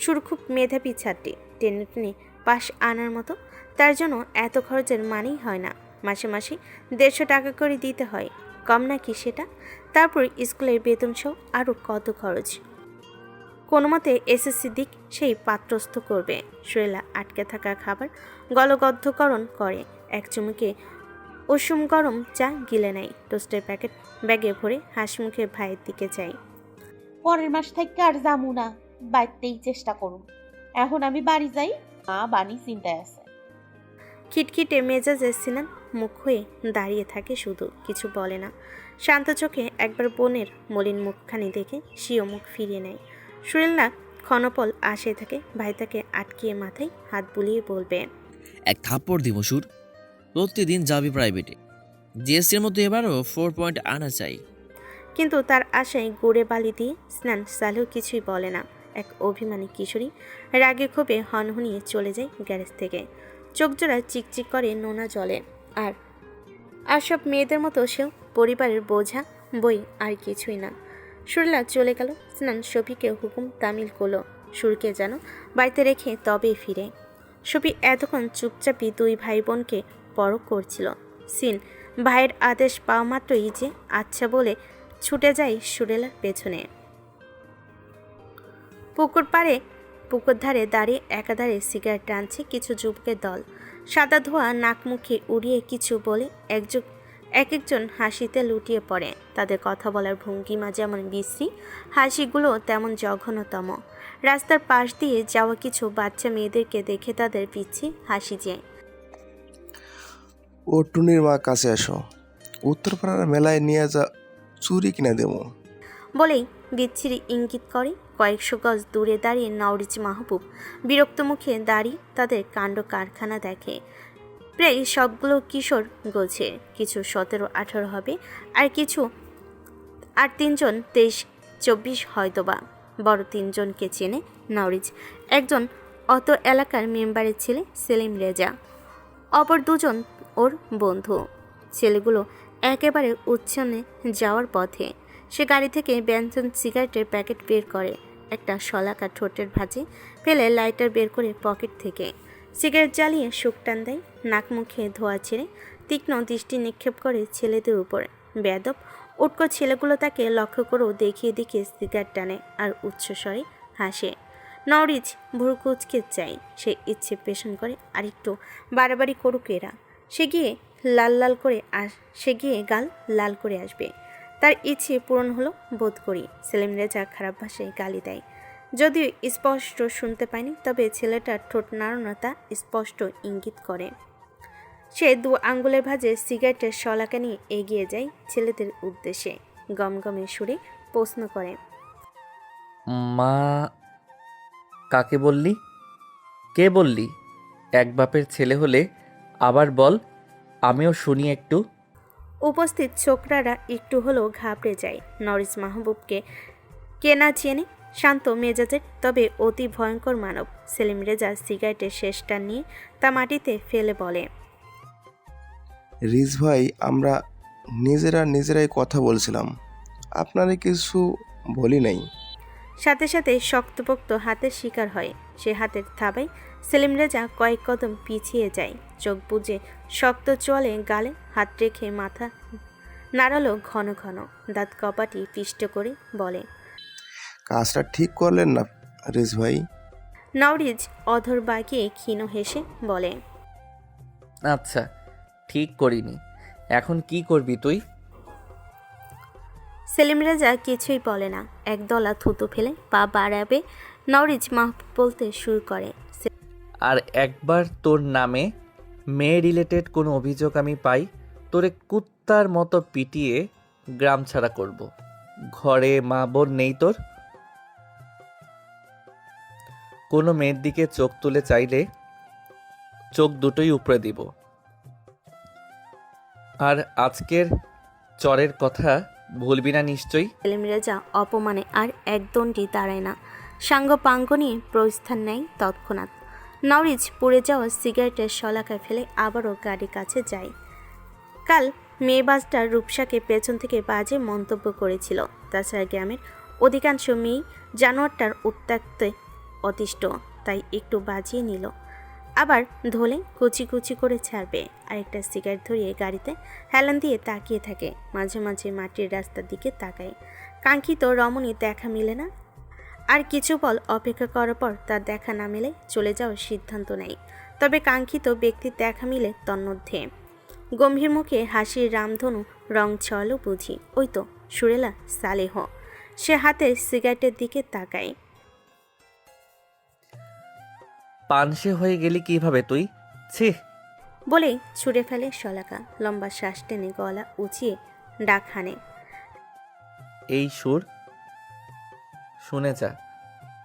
সুর খুব মেধাবী ছাত্রী, টেনে টেনে পাশ আনার মতো। তার জন্য এত খরচের মানেই হয় না। মাসে মাসে 150 টাকা করে দিতে হয়, কম নাকি সেটা? তারপর স্কুলের বেতন সহ আরও কত খরচ। কোনো মতে এসএসসি দিক সেই পাত্রস্থ করবে। সুরেলা আটকে থাকা খাবার গলগদ্ধকরণ করে। এক চুমুকে উষুম গরম চা গিলে নেয়। টোস্টের প্যাকেট ব্যাগে ভরে হাসি মুখে ভাইয়ের দিকে যায়। পরের মাস থেকে আর জামু না, বাড়তেই চেষ্টা করুন। এখন আমি বাড়ি যাই, মা বানি চিন্তায় আছে। খিটখিটে মেজাজে সিনান মুখ হয়ে দাঁড়িয়ে থাকে, শুধু কিছু বলে না। শান্ত চোখে একবার বোনের মলিন মুখখানি দেখে সিও মুখ ফিরিয়ে নেয়। সুরেলা ক্ষণপল আসে থাকে। ভাই তাকে আটকিয়ে মাথায় হাত বুলিয়ে বলবে, এক থাপ্পড় দিব সুর। প্রতিদিন যাবি প্রাইভেটে। জিএসসির মতো এবারও 4 পয়েন্ট আনা চাই। কিন্তু তার আশায় গুড়ে বালি দিয়ে স্নান সালেও কিছুই বলে না। এক অভিমানী কিশোরী রাগে ক্ষোভে হনহনিয়ে চলে যায় গ্যারেজ থেকে। চোখজোড়া চিকচিক করে নোনা জলে। আর সব মেয়েদের মতো সেও পরিবারের বোঝা বই, আর কিছুই না। সুরলা চলে গেল। স্নান শফিকে হুকুম তামিল করলো সুরকে যেন বাড়িতে রেখে তবেই ফিরে। শফি এতক্ষণ চুপচাপই 2 ভাই বোনকে পরখ করছিল। সিন ভাইয়ের আদেশ পাওয়া মাত্রই যে আচ্ছা বলে ছুটে যায় সুরেলার পেছনে। পুকুর ধারে দাঁড়িয়ে একাধারে সিগারেট টানছে কিছু যুবকের দল। সাদা ধোয়া নাক মুখে উড়িয়ে কিছু বলে একজন হাসিতে লুটিয়ে পড়ে। তাদের কথা বলার ভঙ্গিমা যেমন বিশ্রী, হাসিগুলো তেমন জঘন্যতম। রাস্তার পাশ দিয়ে যাওয়া কিছু বাচ্চা মেয়েদেরকে দেখে তাদের পিছে হাসি যায়। ও টুনির মা কাছে আসো, উত্তরপাড়ার মেলায় নিয়ে যা, চুরি কিনে দেবো। বলেই বিচ্ছিরি ইঙ্গিত করে। কয়েকশো গজ দূরে দাঁড়িয়ে নওরিজ মাহবুব বিরক্ত মুখে দাঁড়িয়ে তাদের কাণ্ড কারখানা দেখে। প্রায় সবগুলো কিশোর গোছের, কিছু 17-18 হবে, আর 3জন 23-24 হয়তোবা। বড় 3জনকে চেনে নওরিজ। একজন অত এলাকার মেম্বারের ছেলে সেলিম রেজা, অপর 2জন ওর বন্ধু। ছেলেগুলো একেবারে উচ্ছন্নে যাওয়ার পথে। সে গাড়ি থেকে ব্যঞ্জন সিগারেটের প্যাকেট বের করে, একটা শলাকা ঠোঁটের ভাঁজে ফেলে লাইটার বের করে পকেট থেকে সিগারেট জ্বালিয়ে শুক টান দেয়। নাক মুখে ধোয়া ছেড়ে তীক্ষ্ণ দৃষ্টি নিক্ষেপ করে ছেলেদের উপর। বেয়াদব উটকো ছেলেগুলো তাকে লক্ষ্য করেও দেখিয়ে দেখিয়ে সিগারেট টানে আর উচ্চস্বরে হাসে। নওরিজ ভুরু কুচকে চাই। সে ইচ্ছে পেশন করে আরেকটু বাড়াবাড়ি করুক এরা। সে গিয়ে গাল লাল করে আসবে। তার ইচ্ছে পূরণ হলো বোধ করি। সেলিম রেজা খারাপ ভাষায় গালি দেয়, যদিও স্পষ্ট শুনতে পায়নি, তবে ছেলেটার ঠোঁট নাড়ানোটা স্পষ্ট ইঙ্গিত করে। সে 2 আঙ্গুলের ভাঁজে সিগারেটের শলাকা নিয়ে এগিয়ে যায় ছেলেদের উদ্দেশ্যে। গমগমে সুরে প্রশ্ন করে, মা কাকে বললি? কে বললি? এক বাপের ছেলে হলে আবার বল, আমিও শুনি একটু। উপস্থিত ছোকরারা একটু হলেও ঘাবড়ে যায়। নরিস মাহবুবকে কে না চেনে? শান্ত মেজাজের, তবে অতি ভয়ঙ্কর মানব। সেলিম রেজা সিগারেটের শেষটা নিয়ে তা মাটিতে ফেলে বলে, রিজ ভাই, আমরা নিজেরাই কথা বলছিলাম, আপনারে কিছু বলি নাই। সাথে সাথে শক্তপোক্ত হাতের শিকার হয়। সে হাতের থাবায় সেলিম রেজা কয়েক কদম পিছিয়ে যায়। চোখ বুজে শক্ত চলে গালে হাত রেখে মাথা নাড়ালো ঘন ঘন, দাঁত কপাটি পিষ্ট করে বলে, কাজটা ঠিক করলেন না রিজ ভাই। নওরিজ অধর বাগিয়ে ক্ষীণ হেসে বলে, আচ্ছা, ঠিক করিনি। এখন কি করবি তুই? সেলিম রেজা কিছুই বলে না। একদলা থুতু ফেলে পা বাড়াবে নওরিজ মাহবুব বলতে শুরু করে, আর একবার তোর নামে মেয়ে রিলেটেড কোনো অভিযোগ আমি পাই, তোরে কুত্তার মতো পিটিয়ে গ্রাম ছাড়া করব। ঘরে মা বোন নেই তোর? কোনো মেয়ের দিকে চোখ তুলে চাইলে চোখ দুটোই উপড়ে দিব। আর আজকের চরের কথা ভুলবি না নিশ্চয়ই। সেলিম রেজা অপমানে আর একদণ্ডই দাঁড়ায় না, সাঙ্গ পাঙ্গ নিয়ে প্রস্থান নেয় তৎক্ষণাৎ। নওরিজ পুড়ে যাওয়া সিগারেটের শলাকায় ফেলে আবারও গাড়ির কাছে যায়। কাল মেয়েবাজটা রূপসাকে পেছন থেকে বাজে মন্তব্য করেছিল। তাছাড়া গ্রামের অধিকাংশ মেয়ে জানোয়ারটার উত্ত্যক্তে অতিষ্ঠ, তাই একটু বাজিয়ে নিল। আবার ধলে কুচি কুচি করে ছাড়বে। আরেকটা সিগারেট ধরিয়ে গাড়িতে হেলান দিয়ে তাকিয়ে থাকে। মাঝে মাঝে মাটির রাস্তার দিকে তাকায়। কাঙ্ক্ষিত রমণীর দেখা মিলে না। আর কিছু বল অপেক্ষা করার পর তার দেখা না মেলে চলে যাওয়ার সিদ্ধান্ত নেয়। তবে কাঙ্ক্ষিত ব্যক্তির দেখা মিলে তন্মধ্যে। গম্ভীর মুখে হাসির রামধনু রং ছড়ালো বুঝি। ওই তো সুরেলা সালেহ। সে হাতের সিগারেটের দিকে তাকায়। পানসে হয়ে গেলি কিভাবে তুই? ছি! বলেই ছুঁড়ে ফেলে শলাকা। লম্বা শ্বাস টেনে গলা উঁচিয়ে ডাক হানে, এই সুর শুনে যা,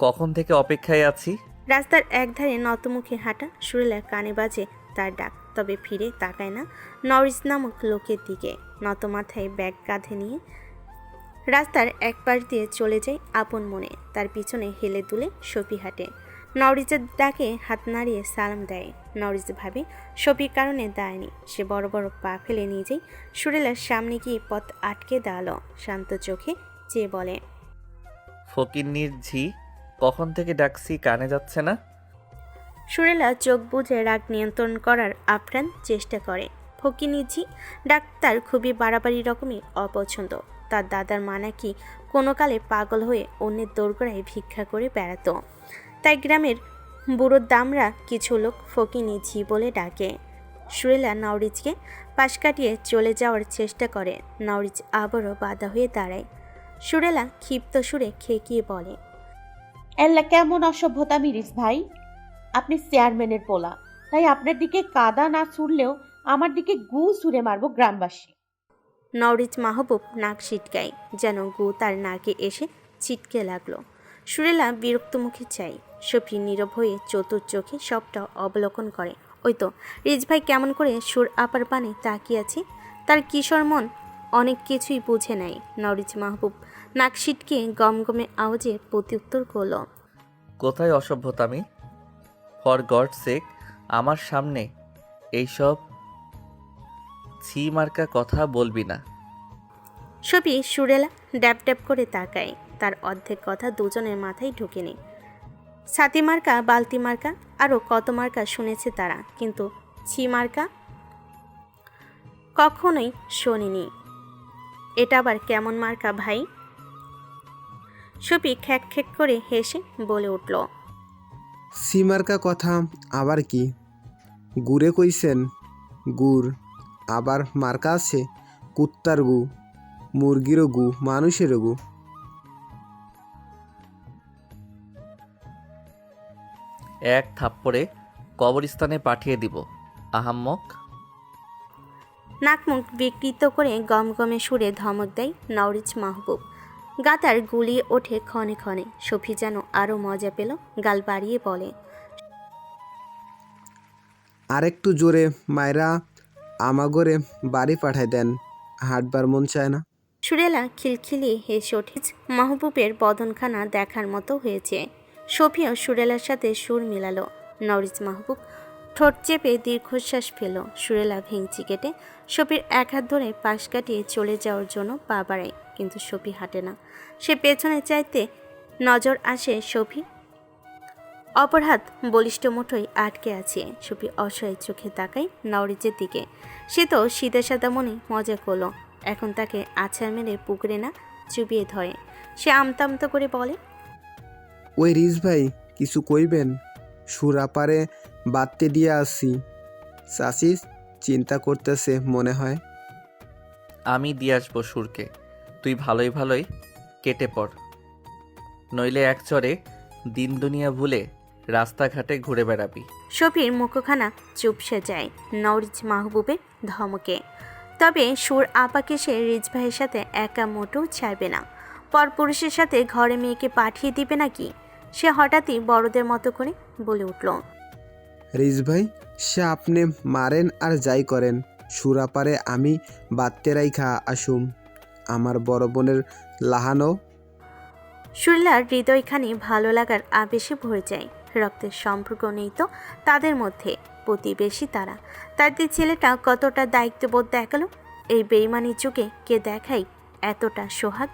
কখন থেকে অপেক্ষায় আছি। রাস্তার একধারে নতমুখে হাঁটা সুরেলার কানে বাজে তার ডাক, তবে ফিরে তাকায় না নরিস নামক লোকের দিকে। নত মাথায় ব্যাগ কাঁধে নিয়ে রাস্তার এক পাশ দিয়ে চলে যায় আপন মনে। তার পিছনে হেলে দুলে সফি হাঁটে। নরিজের ডাকে হাত নাড়িয়ে সালাম দেয়। নরিজ ভাবে সফির কারণে দায়নি। সে বড় বড় পা ফেলে নিজেই সুরেলার সামনে গিয়ে পথ আটকে দাঁড়ালো। শান্ত চোখে চেয়ে বলে, ফকিন্নির ঝি, কখন থেকে ডাকছি কানে যাচ্ছে না? সুরেলা চোখ বুজে রাগ নিয়ন্ত্রণ করার আপ্রাণ চেষ্টা করে। ফকিনিজি ডাক্তার খুবই বাড়াবাড়ি রকমের অপছন্দ। তার দাদার মা নাকি কোনো কালে পাগল হয়ে অন্যের দোরগোড়ায় ভিক্ষা করে বেড়াতো। তাই গ্রামের বুড়ো দামরা কিছু লোক ফকিনিজি বলে ডাকে। সুরেলা নওরিজকে পাশ কাটিয়ে চলে যাওয়ার চেষ্টা করে। নওরিজ আবারও বাধা হয়ে দাঁড়ায়। সুরেলা ক্ষিপ্ত সুরে খেকিয়ে বলে, এল্লা কেমন অসভ্যতা মিরিস ভাই! আপনি চেয়ারম্যানের পোলা, তাই আপনার দিকে কাদা না ছুড়লেও আমার দিকে গু ছুঁড়ে মারবো গ্রামবাসী। নওরিজ মাহবুব নাক ছিটকায়, যেন গু তার নাকে এসে ছিটকে লাগলো। সুরেলা বিরক্ত মুখে চাই। সফি নীরব হয়ে চতুর চোখে সবটা অবলোকন করে। ওই তো রিজ ভাই কেমন করে সুর আপার পানে তাকিয়ে আছে। তার কিশোর মন অনেক কিছুই বুঝে নেয়। নওরিজ মাহবুব নাক ছিটকে গমগমে আওয়াজে প্রত্যুত্তর করল, কোথায় অসভ্যতামি? ফর গড সেক, আমার সামনে এইসব ছি মার্কা কথা বলবি না। সফি সুরেলা ড্যাব ড্যাব করে তাকায়। তার অর্ধেক কথা দুজনের মাথায় ঢুকে নেই। ছাতি মার্কা, বালতি মার্কা, আরও কত মার্কা শুনেছে তারা, কিন্তু ছি মার্কা কখনোই শোনেনি। এটা আবার কেমন মার্কা ভাই? সফি খ্যাক খ্যাক করে হেসে বলে উঠল, সিমার্কা কথা আবার কি? গুড়ে কইছেন? গুড় আবার মার্কা আছে? কুত্তার গু, মুরগিরও গু, মানুষেরও গু। এক থাপ্পড়ে কবরস্থানে পাঠিয়ে দিব আহাম্মক। নাকমুখ বিকৃত করে গমগমে সুরে ধমক দেয় নওরিজ মাহবুব। গাতার গুলিয়ে ওঠে ক্ষণে ক্ষণে। সফি যেন আরও মজা পেল, গাল বাড়িয়ে বলে, আরেকটু জোরে মায়েরা আমাগরে বাড়ি পাঠায় দেন, হাঁটবার মন চায় না। সুরেলা খিলখিলিয়ে হেসে ওঠে। মাহবুবের বদনখানা দেখার মতো হয়েছে। সফিও সুরেলার সাথে সুর মিলালো। নরিজ মাহবুব ঠোঁট চেপে দীর্ঘশ্বাস ফেল। সুরেলা ভেঙচি কেটে সফির এক হাত ধরে পাশ কাটিয়ে চলে যাওয়ার জন্য পা বাড়ায়, কিন্তু সফি হাঁটে না। সে পেছনে চাইতে নজর আসে সফি অপর হাত বলিষ্ঠ মুঠোয় আটকে আছে। সফি অসহায় চোখে তাকায় নরিজের দিকে। সে তো সিধা সাদা মনে মজা করলো, এখন তাকে আছাড় মেরে পুকুরে না চুবিয়ে ধরে। সে আমতা আমতা করে বলে, ওই রিস ভাই কিছু কইবেন? সুরাপারে বাড়তে দিয়ে আসি, চাষিস চিন্তা করতেছে মনে হয়। আমি দিয়ে আসবো সুরকে, তুই ভালোই ভালোই কেটে পড়, নইলে এক চরে দিন দুনিয়া ভুলে রাস্তাঘাটে ঘুরে বেড়াবি। সফির মুখখানা চুপসে যায় নরিজ মাহবুবের ধমকে। তবে সুর আপাকে সে রিজ ভাইয়ের সাথে একা মোটেও ছাড়বে না। পরপুরুষের সাথে ঘরে মেয়েকে পাঠিয়ে দিবে নাকি? সে হঠাৎই বড়দের মতো করে বলে উঠল, রিস ভাই, সে আপনি মারেন আর যাই করেন, সুরাপারে আমি বাড়তে রাইখা আসুম। আমার বড় বোনের লাহানো। সুরলার হৃদয়খানি ভালো লাগার আবেশে ভরে যায়। রক্তের সম্পর্ক নেই তো তাদের মধ্যে, প্রতিবেশী তারা। তাদের ছেলেটা কতটা দায়িত্ববোধ দেখালো। এই বেইমানির যুগে কে দেখাই এতটা সোহাগ?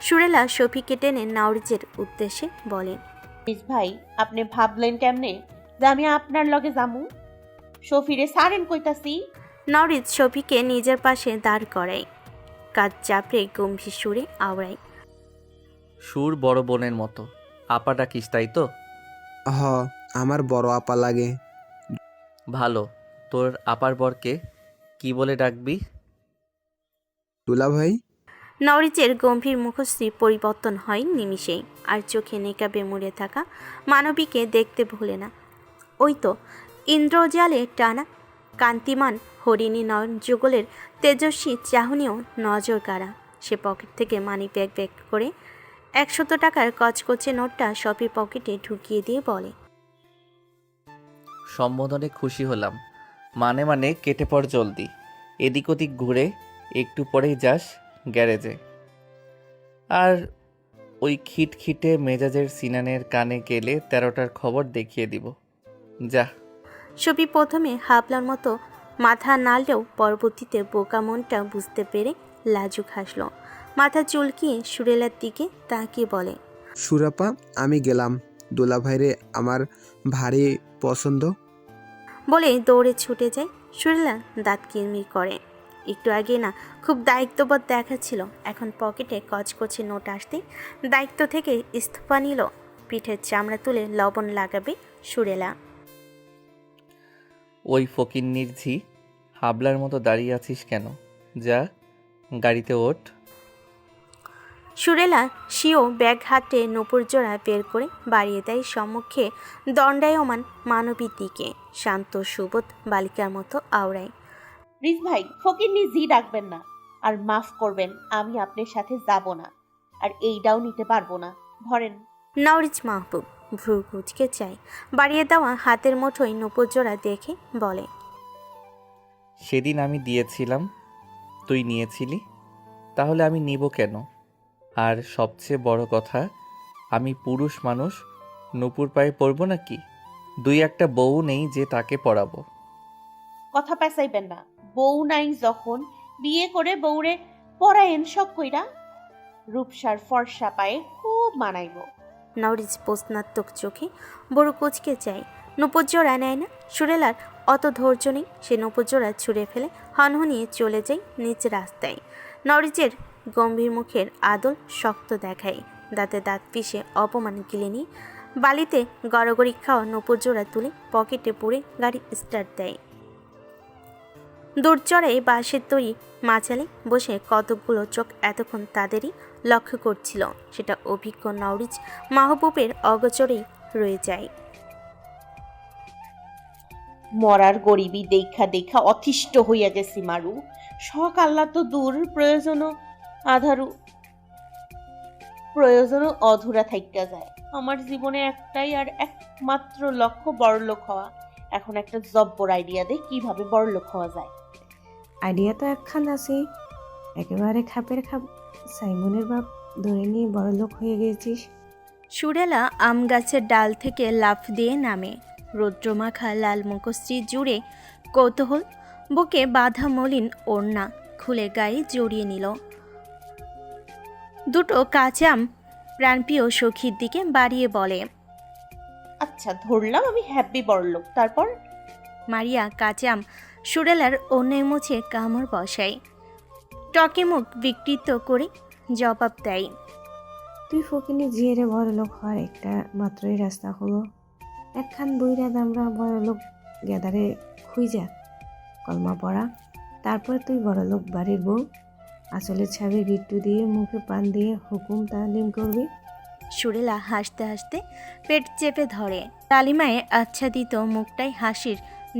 সুরেলা সফিকে টেনে নরিজের উদ্দেশ্যে বলেন, রিজ ভাই, আপনি ভাবলেন কেমনে যে আমি আপনার লগে যামু? সফিরে সারেন কইতাছি। নরিজ সফিকে নিজের পাশে দাঁড় করায়, কাজ চাপড়ে গম্ভীর সুরে আওড়ায়, সুর বড় বোনের মতো আপা ডাকিস, তাই তো? হ, আমার বড় আপা লাগে। ভালো, তোর আপার বরকে কি বলে ডাকবি? দুলা ভাই। নরিজের গম্ভীর মুখশ্রী পরিবর্তন হয় নিমিষেই, আর চোখে নেকাবে মুড়ে থাকা মানবীকে দেখতে ভুলে না। ওই তো ইন্দ্রজালে টানা কান্তিমান হরিণী নয়ন যুগলের তেজস্বী চাহনিও নজর কাড়া। সে পকেট থেকে মানি ব্যাগ ব্যাগ করে 100 টাকার কচকচে নোটটা সফির পকেটে ঢুকিয়ে দিয়ে বলে, সম্বোধনে খুশি হলাম, মানে কেটে পড় জলদি। এদিক ওদিক ঘুরে একটু পরেই যাস গ্যারেজে। আর ওই খিটখিটে মেজাজের সিনানের কানে গেলে 13টার খবর দেখিয়ে দিব। যা। সফি প্রথমে হাবলার মতো মাথা নাড়লেও পরবর্তীতে বোকা মনটা বুঝতে পেরে লাজুক হাসল। মাথা চুলকিয়ে সুরেলার দিকে তাকিয়ে বলে, সুরাপা, আমি গেলাম। দোলা ভাইরে আমার ভারী পছন্দ। বলে দৌড়ে ছুটে যায়। সুরেলা দাঁত কিরমির করে। একটু আগে না খুব দায়িত্ববোধ দেখাচ্ছিল, এখন পকেটে কচকচে নোট আসতে দায়িত্ব থেকে ইস্তফা নিল। পিঠের চামড়া তুলে লবণ লাগাবে সুরেলা। ওই ফকিন্নির ঝি, হাবলার মতো দাঁড়িয়ে আছিস কেন? যা, গাড়িতে ওঠ। সুরেলা সিও ব্যাগ হাতে নূপুর জোড়া বের করে বাড়িয়ে দেয় সম্মুখে দণ্ডায়মান মানবীর দিকে। শান্ত সুবোধ বালিকার মতো আওড়ায়, রিজ ভাই, ফকিন্নি জি ডাকবেন না, আর মাফ করবেন, আমি আপনার সাথে যাব না, আর এইটাও নিতে পারবো না, ধরেন। নরিজ মাহবুব ভ্রু কুচকে চায়। বাড়িয়ে দেওয়া হাতের মুঠোয় নূপুর জোড়া দেখে বলে, সেদিন আমি দিয়েছিলাম, তুই নিয়েছিলি, তাহলে আমি নিব কেন? আর সবচেয়ে বড় কথা, আমি পুরুষ মানুষ, নূপুর পায়ে পরব নাকি? 2-1টা বউ নেই যে তাকে পরাবো। কথা পেঁচাইবেন না। বউ নাই যখন, বিয়ে করে বউরে পরায়েন সব কইরা। রূপসার ফর্সা পায়ে খুব মানাইব। নরিজ প্রশ্নাত্মক চোখে বড় কুচকে চায়। নূপুর জোড়া নেয় না। সুরেলার অত ধৈর্য নেই। সে নূপুর জোড়া ছুঁড়ে ফেলে হনহনিয়ে চলে যায় নিচ রাস্তায়। নরিজের গম্ভীর মুখের আদল শক্ত দেখায়। দাঁতে দাঁত পিষে অপমান গিলে নিয়ে বালিতে গড়গড়ি খাওয়া নূপুর জোড়া তুলে পকেটে পুরে গাড়ি স্টার্ট দেয়। দূরচড়ায় বাঁশের তৈরি মাচালে বসে কতকগুলো চোখ এতক্ষণ তাদেরই লক্ষ্য করছিল। সেটা অভিজ্ঞ নরিজ মাহবুবের অগোচরেই রয়ে যায়। মরার গরিবী দেখা দেখা অতিষ্ঠ হইয়া গেছি মারু। শখ আল্লাহ তো দূর, প্রয়োজনও আধারু। প্রয়োজনও অধুরা থাইকা যায়। আমার জীবনে একটাই আর একমাত্র লক্ষ্য বড়লোক হওয়া। এখন একটা জব্বর আইডিয়া দে কিভাবে বড়লোক হওয়া যায়। আইডিয়া তো একখান আছে, একেবারে খাপের খাপ। সাইমনের বাপ ধরে নিয়ে বড়লোক হয়ে গেছিস। সুরেলা আম গাছের ডাল থেকে লাফ দিয়ে নামে। রৌদ্রমাখা লাল মুখশ্রী জুড়ে কৌতূহল, বুকে বাঁধা মলিন ওড়না খুলে গায়ে জড়িয়ে নিল। দুটো কাঁচা আম প্রাণপ্রিয় সখীর দিকে বাড়িয়ে বলে, আচ্ছা ধরলাম আমি হ্যাপি বড়লোক, তারপর? মারিয়া কাঁচা আম সুরেলার অন্যের মুছে কামড় বসায়। টকে মুখ বিকৃত করে জবাব দেয়, তুই ফকিনি জিয়েরে বড়লোক হওয়ার একটা মাত্রই রাস্তা হলো একখান বইরা দামরা বড়লোক গেদারে খুঁজা কলমা পড়া, তারপর তুই বড়লোক বাড়ির বউ আসলে ছাবি গিট্টু দিয়ে মুখে পান দিয়ে হুকুম তালিম করবি। সুরেলা হাসতে হাসতে পেট চেপে ধরে। তালিমায় আচ্ছাদিত মুখটাই হাসির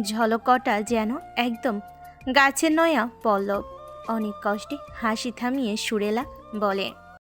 ঝলকটা যেন একদম গাছের নয়া পল্লব। অনেক কষ্টে হাসি থামিয়ে সুরেলা বলে,